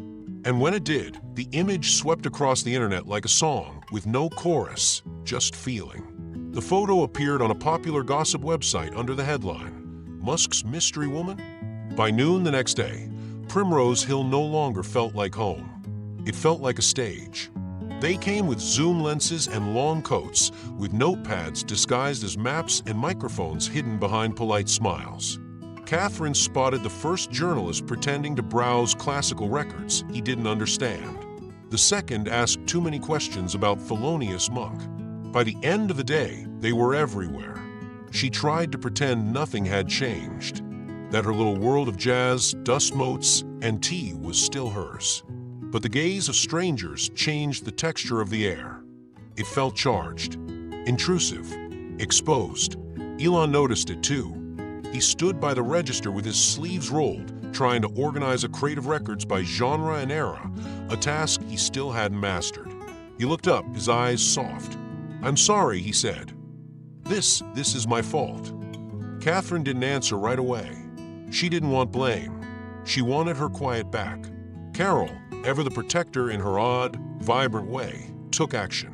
And when it did, the image swept across the internet like a song, with no chorus, just feeling. The photo appeared on a popular gossip website under the headline, "Musk's Mystery Woman?" By noon the next day, Primrose Hill no longer felt like home. It felt like a stage. They came with zoom lenses and long coats, with notepads disguised as maps and microphones hidden behind polite smiles. Catherine spotted the first journalist pretending to browse classical records he didn't understand. The second asked too many questions about Thelonious Monk. By the end of the day, they were everywhere. She tried to pretend nothing had changed, that her little world of jazz, dust motes, and tea was still hers. But the gaze of strangers changed the texture of the air. It felt charged, intrusive, exposed. Elon noticed it too. He stood by the register with his sleeves rolled, trying to organize a crate of records by genre and era, a task he still hadn't mastered. He looked up, his eyes soft. "I'm sorry," he said. This is my fault." Catherine didn't answer right away. She didn't want blame. She wanted her quiet back. Carol, ever the protector in her odd, vibrant way, took action.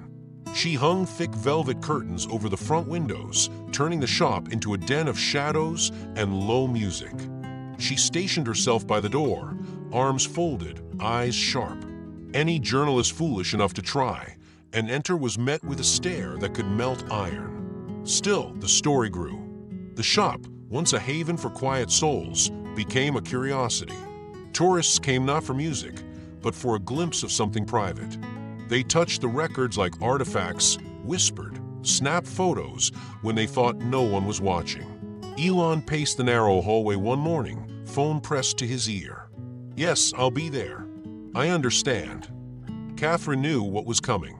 She hung thick velvet curtains over the front windows, turning the shop into a den of shadows and low music. She stationed herself by the door, arms folded, eyes sharp. Any journalist foolish enough to try and enter was met with a stare that could melt iron. Still, the story grew. The shop, once a haven for quiet souls, became a curiosity. Tourists came not for music, but for a glimpse of something private. They touched the records like artifacts, whispered, snapped photos when they thought no one was watching. Elon paced the narrow hallway one morning, phone pressed to his ear. "Yes, I'll be there. I understand." Catherine knew what was coming.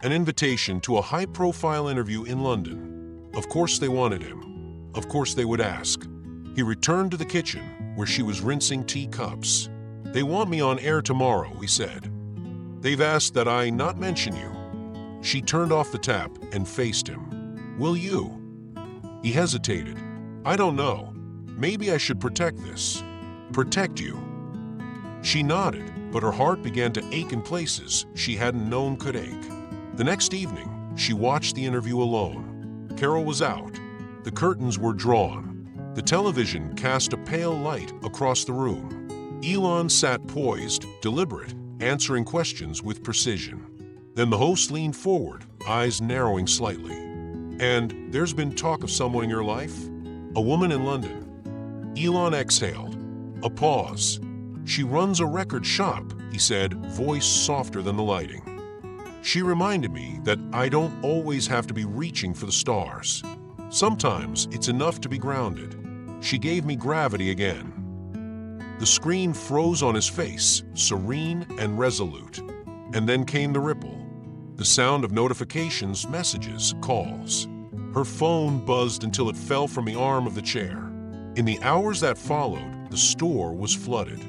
An invitation to a high-profile interview in London. Of course they wanted him. Of course they would ask. He returned to the kitchen, where she was rinsing teacups. "They want me on air tomorrow," he said. "They've asked that I not mention you." She turned off the tap and faced him. "Will you?" He hesitated. "I don't know. Maybe I should protect this." "Protect you?" She nodded, but her heart began to ache in places she hadn't known could ache. The next evening, she watched the interview alone. Carol was out. The curtains were drawn. The television cast a pale light across the room. Elon sat poised, deliberate, answering questions with precision. Then the host leaned forward, eyes narrowing slightly. "And there's been talk of someone in your life? A woman in London?" Elon exhaled. A pause. "She runs a record shop," he said, voice softer than the lighting. "She reminded me that I don't always have to be reaching for the stars. Sometimes it's enough to be grounded. She gave me gravity again." The screen froze on his face, serene and resolute. And then came the ripple. The sound of notifications, messages, calls. Her phone buzzed until it fell from the arm of the chair. In the hours that followed, the store was flooded.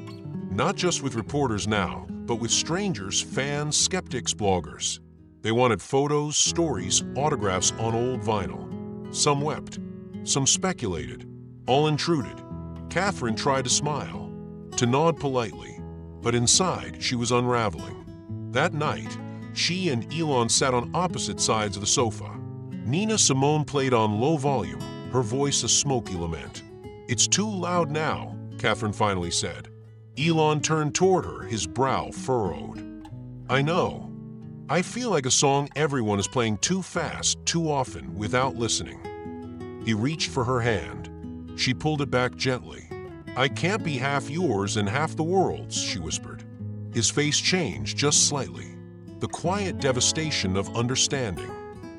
Not just with reporters now, but with strangers, fans, skeptics, bloggers. They wanted photos, stories, autographs on old vinyl. Some wept. Some speculated. All intruded. Catherine tried to smile, to nod politely, but inside she was unraveling. That night, she and Elon sat on opposite sides of the sofa. Nina Simone played on low volume, her voice a smoky lament. "It's too loud now," Catherine finally said. Elon turned toward her, his brow furrowed. "I know. I feel like a song everyone is playing too fast, too often, without listening." He reached for her hand. She pulled it back gently. "I can't be half yours and half the world's," she whispered. His face changed just slightly. The quiet devastation of understanding.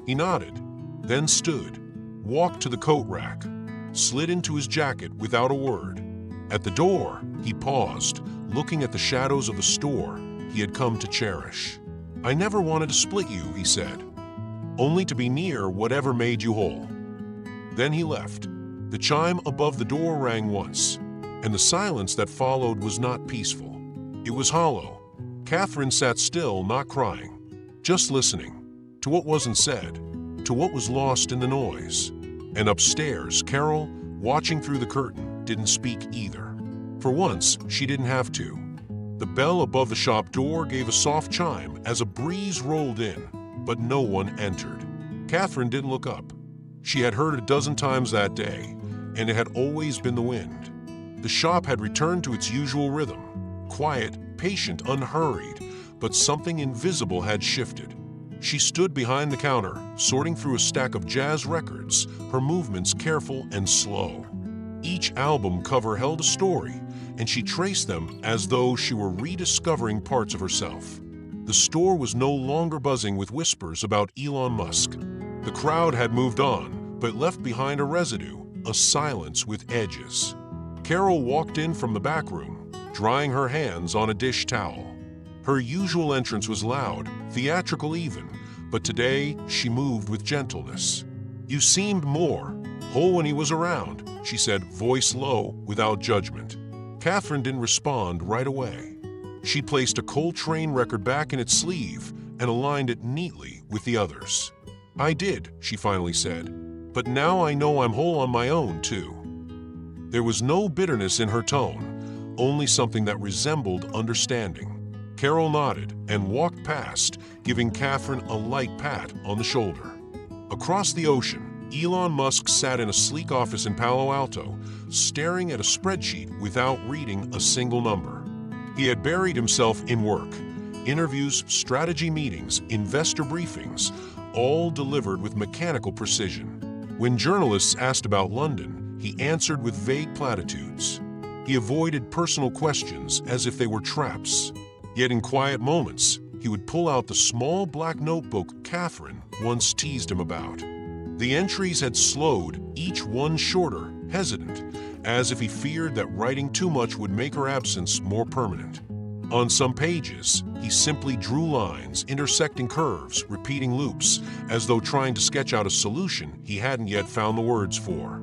He nodded, then stood, walked to the coat rack, slid into his jacket without a word. At the door, he paused, looking at the shadows of the store he had come to cherish. "I never wanted to split you," he said. "Only to be near whatever made you whole." Then he left. The chime above the door rang once, and the silence that followed was not peaceful. It was hollow. Catherine sat still, not crying, just listening to what wasn't said, to what was lost in the noise. And upstairs, Carol, watching through the curtain, didn't speak either. For once, she didn't have to. The bell above the shop door gave a soft chime as a breeze rolled in, but no one entered. Catherine didn't look up. She had heard a dozen times that day, and it had always been the wind. The shop had returned to its usual rhythm, quiet, patient, unhurried, but something invisible had shifted. She stood behind the counter, sorting through a stack of jazz records, her movements careful and slow. Each album cover held a story, and she traced them as though she were rediscovering parts of herself. The store was no longer buzzing with whispers about Elon Musk. The crowd had moved on, but left behind a residue, a silence with edges. Carol walked in from the back room, drying her hands on a dish towel. Her usual entrance was loud, theatrical even, but today she moved with gentleness. "You seemed more whole when he was around," she said, voice low, without judgment. Catherine didn't respond right away. She placed a Coltrane record back in its sleeve and aligned it neatly with the others. "I did," she finally said, "but now I know I'm whole on my own, too." There was no bitterness in her tone, only something that resembled understanding. Carol nodded and walked past, giving Catherine a light pat on the shoulder. Across the ocean, Elon Musk sat in a sleek office in Palo Alto, staring at a spreadsheet without reading a single number. He had buried himself in work, interviews, strategy meetings, investor briefings, all delivered with mechanical precision. When journalists asked about London, he answered with vague platitudes. He avoided personal questions as if they were traps. Yet in quiet moments, he would pull out the small black notebook Catherine once teased him about. The entries had slowed, each one shorter, hesitant, as if he feared that writing too much would make her absence more permanent. On some pages, he simply drew lines, intersecting curves, repeating loops, as though trying to sketch out a solution he hadn't yet found the words for.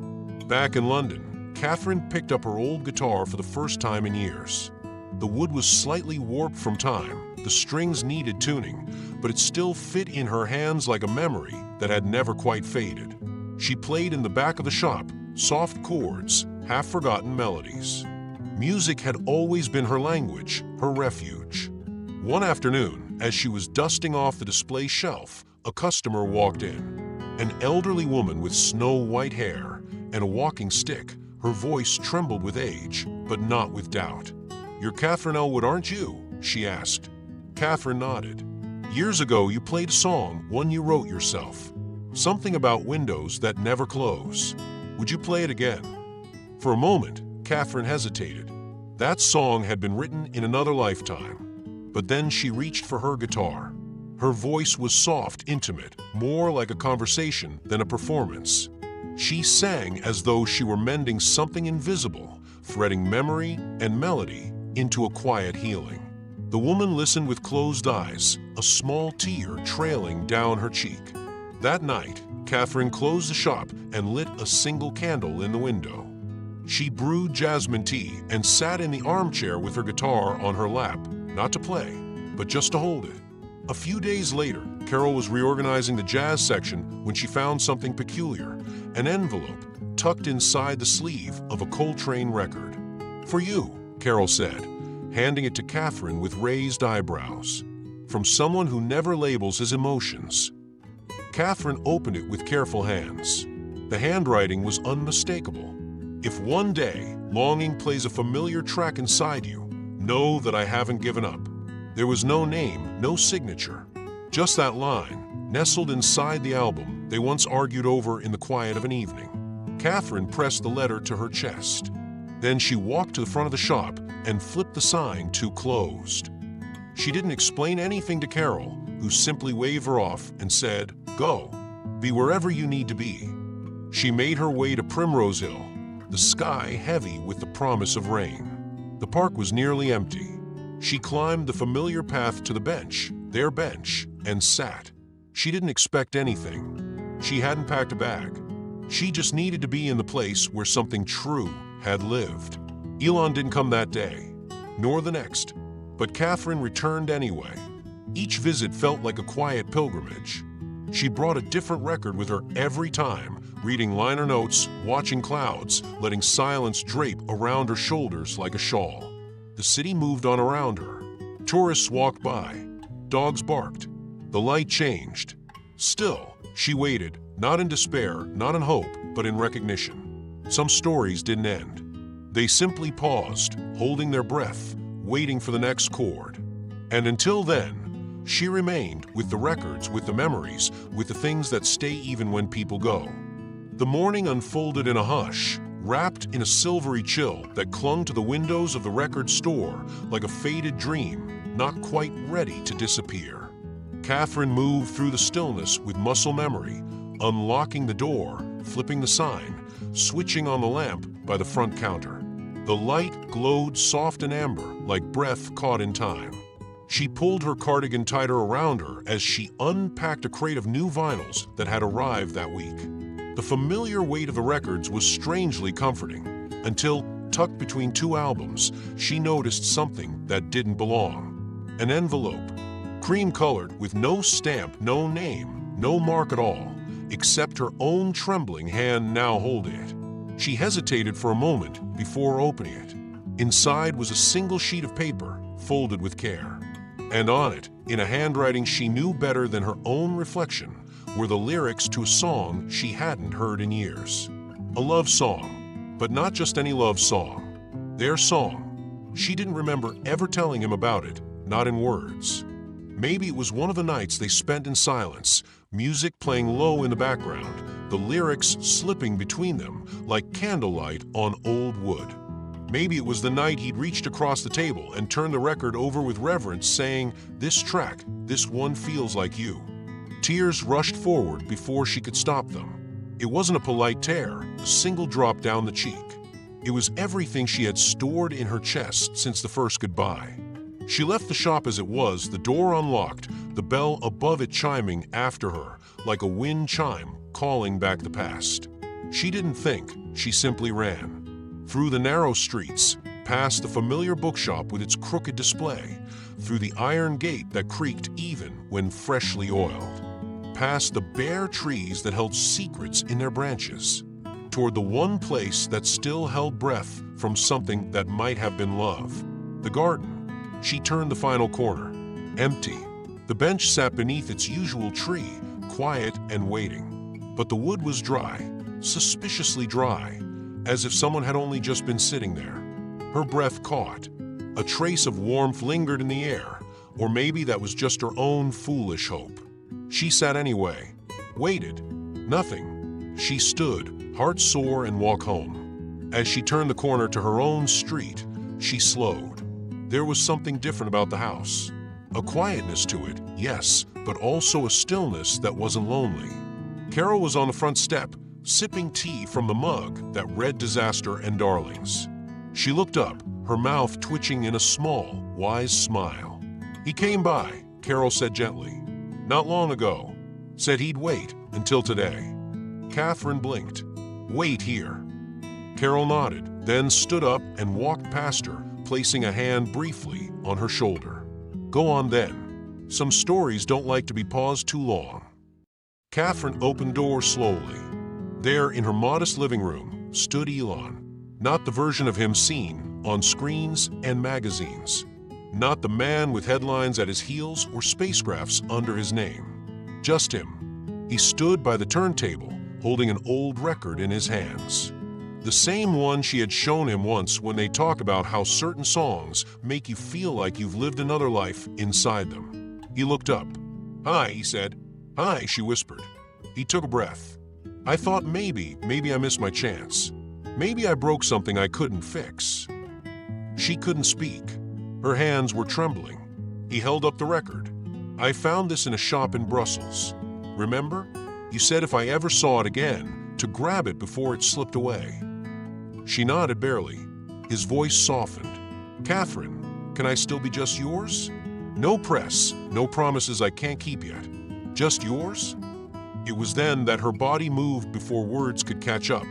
Back in London, Catherine picked up her old guitar for the first time in years. The wood was slightly warped from time, the strings needed tuning, but it still fit in her hands like a memory that had never quite faded. She played in the back of the shop, soft chords, half-forgotten melodies. Music had always been her language, her refuge. One afternoon, as she was dusting off the display shelf, a customer walked in. An elderly woman with snow-white hair and a walking stick. Her voice trembled with age, but not with doubt. "You're Catherine Ellwood, aren't you?" she asked. Catherine nodded. "Years ago, you played a song, one you wrote yourself. Something about windows that never close. Would you play it again?" For a moment, Catherine hesitated. That song had been written in another lifetime. But then she reached for her guitar. Her voice was soft, intimate, more like a conversation than a performance. She sang as though she were mending something invisible, threading memory and melody into a quiet healing. The woman listened with closed eyes, a small tear trailing down her cheek. That night, Catherine closed the shop and lit a single candle in the window. She brewed jasmine tea and sat in the armchair with her guitar on her lap, not to play, but just to hold it. A few days later, Carol was reorganizing the jazz section when she found something peculiar, an envelope tucked inside the sleeve of a Coltrane record. "For you," Carol said, handing it to Catherine with raised eyebrows. "From someone who never labels his emotions." Catherine opened it with careful hands. The handwriting was unmistakable. "If one day longing plays a familiar track inside you, know that I haven't given up." There was no name, no signature. Just that line, nestled inside the album they once argued over in the quiet of an evening. Catherine pressed the letter to her chest. Then she walked to the front of the shop and flipped the sign to "Closed." She didn't explain anything to Carol, who simply waved her off and said, "Go. Be wherever you need to be." She made her way to Primrose Hill, the sky heavy with the promise of rain. The park was nearly empty. She climbed the familiar path to the bench, their bench, and sat. She didn't expect anything. She hadn't packed a bag. She just needed to be in the place where something true had lived. Elon didn't come that day, nor the next, but Catherine returned anyway. Each visit felt like a quiet pilgrimage. She brought a different record with her every time, reading liner notes, watching clouds, letting silence drape around her shoulders like a shawl. The city moved on around her. Tourists walked by. Dogs barked. The light changed. Still, she waited, not in despair, not in hope, but in recognition. Some stories didn't end. They simply paused, holding their breath, waiting for the next chord. And until then, she remained with the records, with the memories, with the things that stay even when people go. The morning unfolded in a hush, wrapped in a silvery chill that clung to the windows of the record store like a faded dream, not quite ready to disappear. Catherine moved through the stillness with muscle memory, unlocking the door, flipping the sign, switching on the lamp by the front counter. The light glowed soft and amber, like breath caught in time. She pulled her cardigan tighter around her as she unpacked a crate of new vinyls that had arrived that week. The familiar weight of the records was strangely comforting, until, tucked between two albums, she noticed something that didn't belong. An envelope, cream-colored, with no stamp, no name, no mark at all, except her own trembling hand now holding it. She hesitated for a moment before opening it. Inside was a single sheet of paper, folded with care. And on it, in a handwriting she knew better than her own reflection, were the lyrics to a song she hadn't heard in years. A love song, but not just any love song. Their song. She didn't remember ever telling him about it, not in words. Maybe it was one of the nights they spent in silence, music playing low in the background, the lyrics slipping between them like candlelight on old wood. Maybe it was the night he'd reached across the table and turned the record over with reverence, saying, "This track, this one feels like you." Tears rushed forward before she could stop them. It wasn't a polite tear, a single drop down the cheek. It was everything she had stored in her chest since the first goodbye. She left the shop as it was, the door unlocked, the bell above it chiming after her, like a wind chime calling back the past. She didn't think, she simply ran. Through the narrow streets, past the familiar bookshop with its crooked display, through the iron gate that creaked even when freshly oiled, past the bare trees that held secrets in their branches, toward the one place that still held breath from something that might have been love, the garden. She turned the final corner. Empty. The bench sat beneath its usual tree, quiet and waiting. But the wood was dry, suspiciously dry, as if someone had only just been sitting there. Her breath caught. A trace of warmth lingered in the air, or maybe that was just her own foolish hope. She sat anyway. Waited. Nothing. She stood, heart sore, and walked home. As she turned the corner to her own street, she slowed. There was something different about the house. A quietness to it, yes, but also a stillness that wasn't lonely. Carol was on the front step, sipping tea from the mug that read Disaster and Darlings. She looked up, her mouth twitching in a small, wise smile. "He came by," Carol said gently. "Not long ago. Said he'd wait until today." Catherine blinked. "Wait here." Carol nodded, then stood up and walked past her, placing a hand briefly on her shoulder. "Go on then. Some stories don't like to be paused too long." Catherine opened doors slowly. There, in her modest living room, stood Elon. Not the version of him seen on screens and magazines. Not the man with headlines at his heels or spacecrafts under his name. Just him. He stood by the turntable, holding an old record in his hands. The same one she had shown him once when they talked about how certain songs make you feel like you've lived another life inside them. He looked up. "Hi," he said. "Hi," she whispered. He took a breath. "I thought maybe I missed my chance. Maybe I broke something I couldn't fix." She couldn't speak. Her hands were trembling. He held up the record. "I found this in a shop in Brussels. Remember? You said if I ever saw it again, to grab it before it slipped away." She nodded barely. His voice softened. "Catherine, can I still be just yours? No press, no promises I can't keep yet. Just yours?" It was then that her body moved before words could catch up.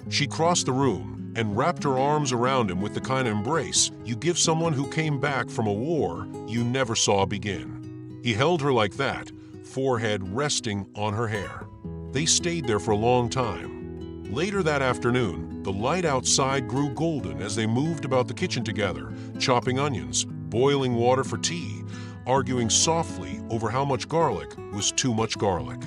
She crossed the room and wrapped her arms around him with the kind of embrace you give someone who came back from a war you never saw begin. He held her like that, forehead resting on her hair. They stayed there for a long time. Later that afternoon, the light outside grew golden as they moved about the kitchen together, chopping onions, boiling water for tea, arguing softly over how much garlic was too much garlic.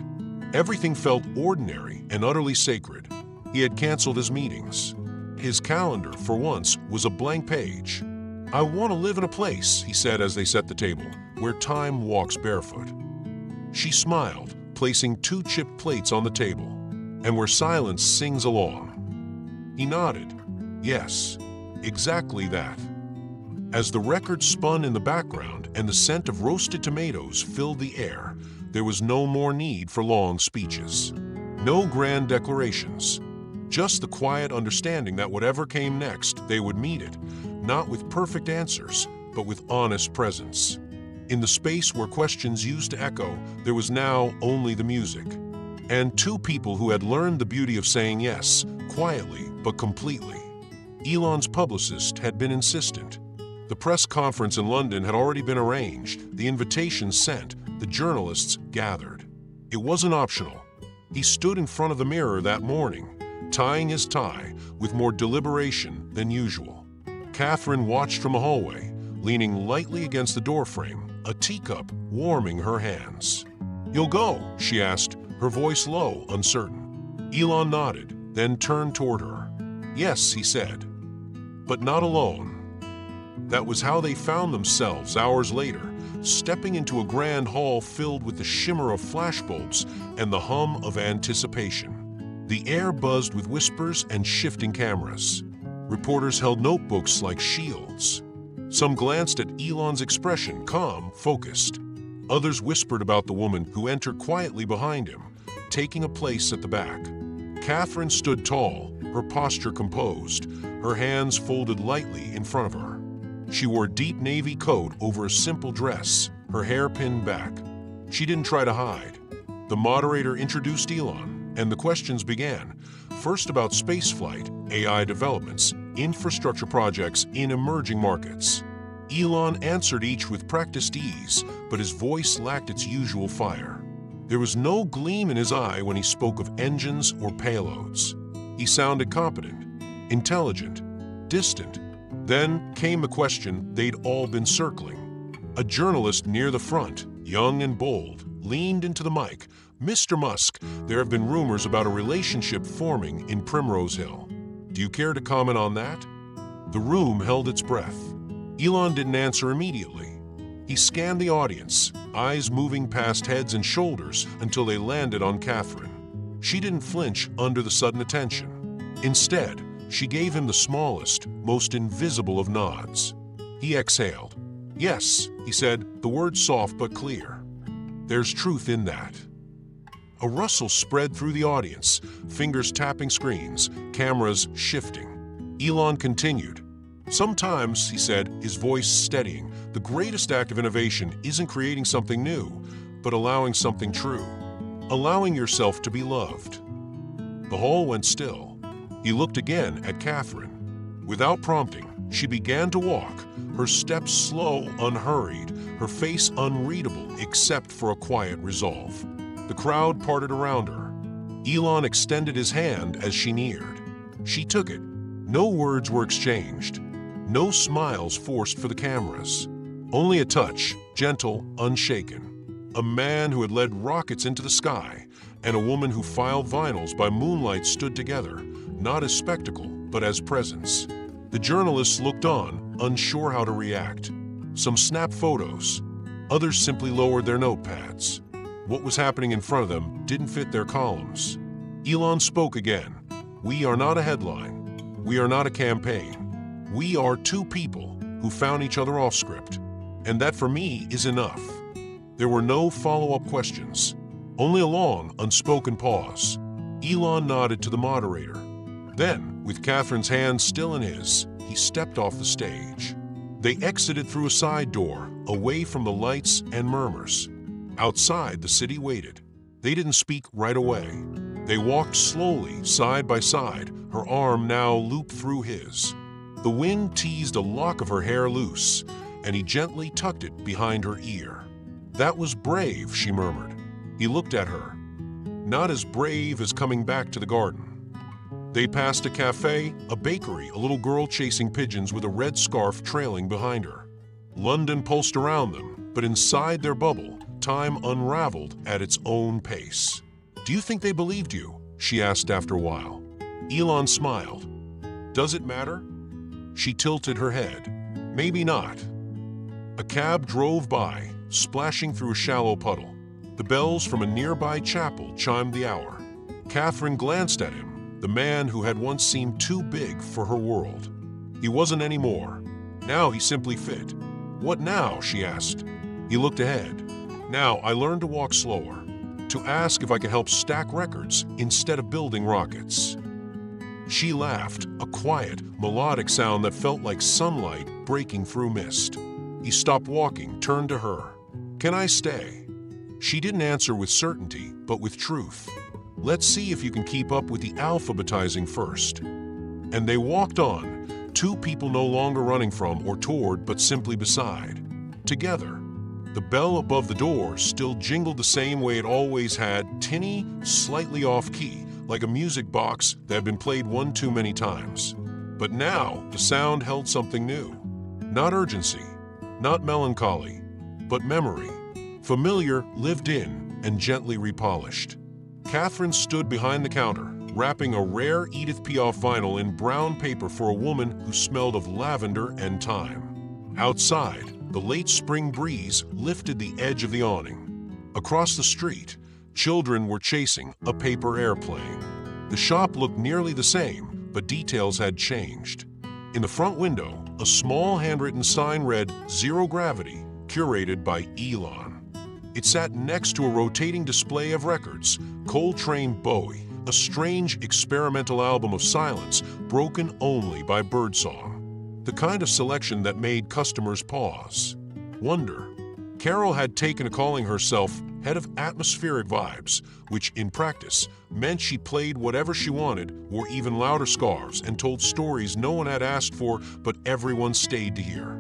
Everything felt ordinary and utterly sacred. He had canceled his meetings. His calendar, for once, was a blank page. "I want to live in a place," he said as they set the table, "where time walks barefoot." She smiled, placing 2 chipped plates on the table, "and where silence sings along." He nodded. "Yes, exactly that." As the record spun in the background and the scent of roasted tomatoes filled the air, there was no more need for long speeches. No grand declarations. Just the quiet understanding that whatever came next, they would meet it, not with perfect answers, but with honest presence. In the space where questions used to echo, there was now only the music. And 2 people who had learned the beauty of saying yes, quietly but completely. Elon's publicist had been insistent. The press conference in London had already been arranged, the invitations sent, the journalists gathered. It wasn't optional. He stood in front of the mirror that morning, tying his tie with more deliberation than usual. Catherine watched from the hallway, leaning lightly against the doorframe, a teacup warming her hands. "You'll go?" she asked, her voice low, uncertain. Elon nodded, then turned toward her. "Yes," he said. But not alone. That was how they found themselves hours later, stepping into a grand hall filled with the shimmer of flashbulbs and the hum of anticipation. The air buzzed with whispers and shifting cameras. Reporters held notebooks like shields. Some glanced at Elon's expression, calm, focused. Others whispered about the woman who entered quietly behind him, taking a place at the back. Catherine stood tall, her posture composed, her hands folded lightly in front of her. She wore a deep navy coat over a simple dress, her hair pinned back. She didn't try to hide. The moderator introduced Elon, and the questions began, first about spaceflight, AI developments, infrastructure projects in emerging markets. Elon answered each with practiced ease, but his voice lacked its usual fire. There was no gleam in his eye when he spoke of engines or payloads. He sounded competent, intelligent, distant. Then came the question they'd all been circling. A journalist near the front, young and bold, leaned into the mic. "Mr. Musk, there have been rumors about a relationship forming in Primrose Hill. Do you care to comment on that?" The room held its breath. Elon didn't answer immediately. He scanned the audience, eyes moving past heads and shoulders until they landed on Catherine. She didn't flinch under the sudden attention. Instead, she gave him the smallest, most invisible of nods. He exhaled. "Yes," he said, the words soft but clear. "There's truth in that." A rustle spread through the audience, fingers tapping screens, cameras shifting. Elon continued. "Sometimes," he said, his voice steadying, "the greatest act of innovation isn't creating something new, but allowing something true. Allowing yourself to be loved." The hall went still. He looked again at Catherine. Without prompting, she began to walk, her steps slow, unhurried, her face unreadable except for a quiet resolve. The crowd parted around her. Elon extended his hand as she neared. She took it. No words were exchanged. No smiles forced for the cameras. Only a touch, gentle, unshaken. A man who had led rockets into the sky and a woman who filed vinyls by moonlight stood together, not as spectacle, but as presence. The journalists looked on, unsure how to react. Some snapped photos. Others simply lowered their notepads. What was happening in front of them didn't fit their columns. Elon spoke again. "We are not a headline. We are not a campaign. We are two people who found each other off script. And that for me is enough." There were no follow-up questions. Only a long, unspoken pause. Elon nodded to the moderator. Then, with Catherine's hand still in his, he stepped off the stage. They exited through a side door, away from the lights and murmurs. Outside, the city waited. They didn't speak right away. They walked slowly, side by side, her arm now looped through his. The wind teased a lock of her hair loose, and he gently tucked it behind her ear. "That was brave," she murmured. He looked at her. "Not as brave as coming back to the garden." They passed a cafe, a bakery, a little girl chasing pigeons with a red scarf trailing behind her. London pulsed around them, but inside their bubble, time unraveled at its own pace. "Do you think they believed you?" she asked after a while. Elon smiled. "Does it matter?" She tilted her head. "Maybe not." A cab drove by, splashing through a shallow puddle. The bells from a nearby chapel chimed the hour. Catherine glanced at him, the man who had once seemed too big for her world. He wasn't anymore. Now he simply fit. "What now?" she asked. He looked ahead. "Now I learned to walk slower, to ask if I could help stack records instead of building rockets." She laughed, a quiet, melodic sound that felt like sunlight breaking through mist. He stopped walking, turned to her. "Can I stay?" She didn't answer with certainty, but with truth. "Let's see if you can keep up with the alphabetizing first." And they walked on, two people no longer running from or toward, but simply beside. Together. The bell above the door still jingled the same way it always had, tinny, slightly off-key, like a music box that had been played one too many times. But now the sound held something new. Not urgency, not melancholy, but memory. Familiar, lived in, and gently repolished. Catherine stood behind the counter, wrapping a rare Edith Piaf vinyl in brown paper for a woman who smelled of lavender and thyme. Outside, the late spring breeze lifted the edge of the awning. Across the street, children were chasing a paper airplane. The shop looked nearly the same, but details had changed. In the front window, a small handwritten sign read, "Zero Gravity, curated by Elon." It sat next to a rotating display of records, Coltrane Bowie, a strange experimental album of silence broken only by birdsong. The kind of selection that made customers pause, wonder. Carol had taken to calling herself head of atmospheric vibes, which in practice meant she played whatever she wanted, wore even louder scarves, and told stories no one had asked for but everyone stayed to hear.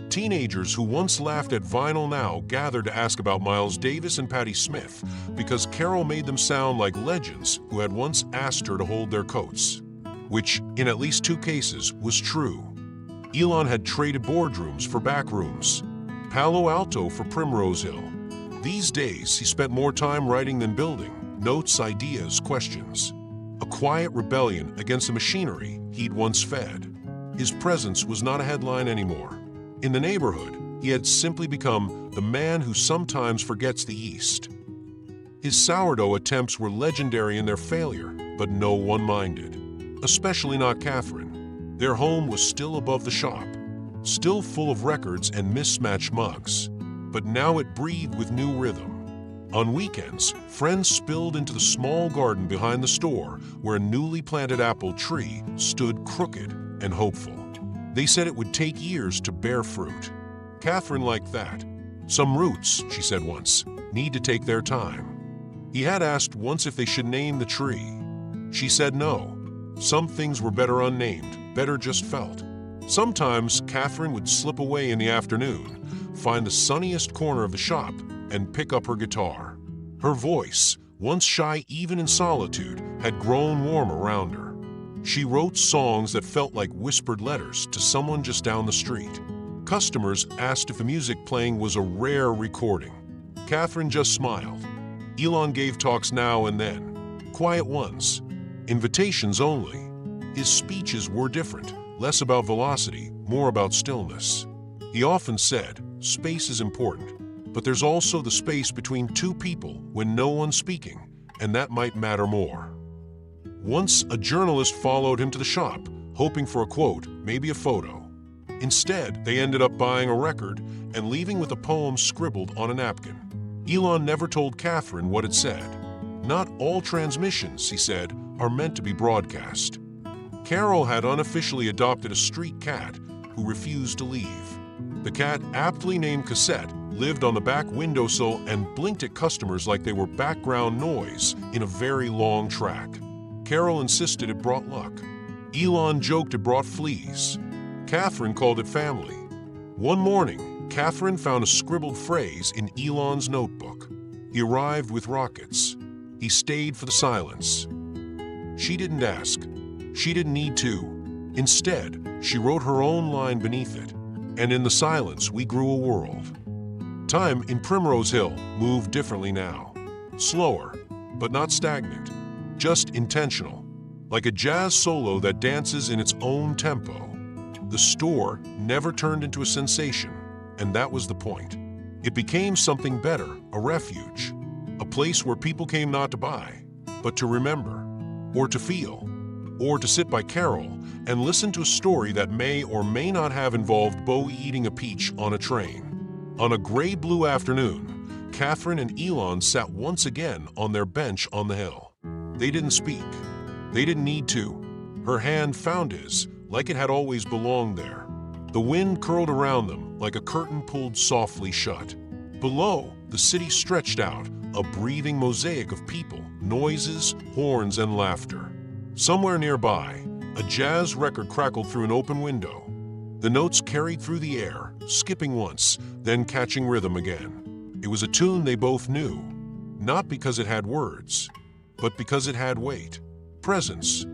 Teenagers who once laughed at vinyl now gathered to ask about Miles Davis and Patti Smith because Carol made them sound like legends who had once asked her to hold their coats. Which, in at least 2 cases, was true. Elon had traded boardrooms for back rooms, Palo Alto for Primrose Hill. These days, he spent more time writing than building, notes, ideas, questions. A quiet rebellion against the machinery he'd once fed. His presence was not a headline anymore. In the neighborhood, he had simply become the man who sometimes forgets the East. His sourdough attempts were legendary in their failure, but no one minded. Especially not Catherine. Their home was still above the shop, still full of records and mismatched mugs. But now it breathed with new rhythm. On weekends, friends spilled into the small garden behind the store where a newly planted apple tree stood crooked and hopeful. They said it would take years to bear fruit. Catherine liked that. Some roots, she said once, need to take their time. He had asked once if they should name the tree. She said no. Some things were better unnamed, better just felt. Sometimes Catherine would slip away in the afternoon, find the sunniest corner of the shop, and pick up her guitar. Her voice, once shy even in solitude, had grown warm around her. She wrote songs that felt like whispered letters to someone just down the street. Customers asked if the music playing was a rare recording. Catherine just smiled. Elon gave talks now and then, quiet ones, invitations only. His speeches were different, less about velocity, more about stillness. He often said, space is important, but there's also the space between 2 people when no one's speaking, and that might matter more. Once, a journalist followed him to the shop, hoping for a quote, maybe a photo. Instead, they ended up buying a record and leaving with a poem scribbled on a napkin. Elon never told Catherine what it said. Not all transmissions, he said, are meant to be broadcast. Carol had unofficially adopted a street cat who refused to leave. The cat, aptly named Cassette, lived on the back windowsill and blinked at customers like they were background noise in a very long track. Carol insisted it brought luck. Elon joked it brought fleas. Catherine called it family. One morning, Catherine found a scribbled phrase in Elon's notebook. He arrived with rockets. He stayed for the silence. She didn't ask. She didn't need to. Instead, she wrote her own line beneath it. And in the silence, we grew a world. Time in Primrose Hill moved differently now. Slower, but not stagnant. Just intentional, like a jazz solo that dances in its own tempo. The store never turned into a sensation, and that was the point. It became something better, a refuge, a place where people came not to buy, but to remember, or to feel, or to sit by Carol and listen to a story that may or may not have involved Bowie eating a peach on a train. On a gray-blue afternoon, Catherine and Elon sat once again on their bench on the hill. They didn't speak. They didn't need to. Her hand found his, like it had always belonged there. The wind curled around them like a curtain pulled softly shut. Below, the city stretched out, a breathing mosaic of people, noises, horns, and laughter. Somewhere nearby, a jazz record crackled through an open window. The notes carried through the air, skipping once, then catching rhythm again. It was a tune they both knew, not because it had words, but because it had weight, presence.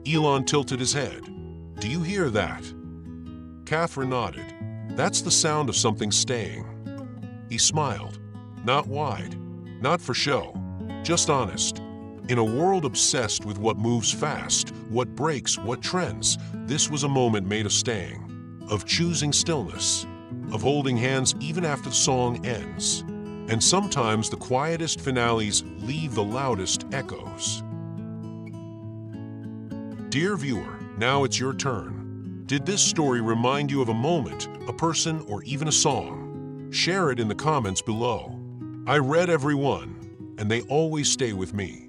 Elon tilted his head. Do you hear that? Catherine nodded. That's the sound of something staying. He smiled. Not wide, not for show, just honest. In a world obsessed with what moves fast, what breaks, what trends, this was a moment made of staying, of choosing stillness, of holding hands even after the song ends. And sometimes the quietest finales leave the loudest echoes. Dear viewer, now it's your turn. Did this story remind you of a moment, a person, or even a song? Share it in the comments below. I read every one, and they always stay with me.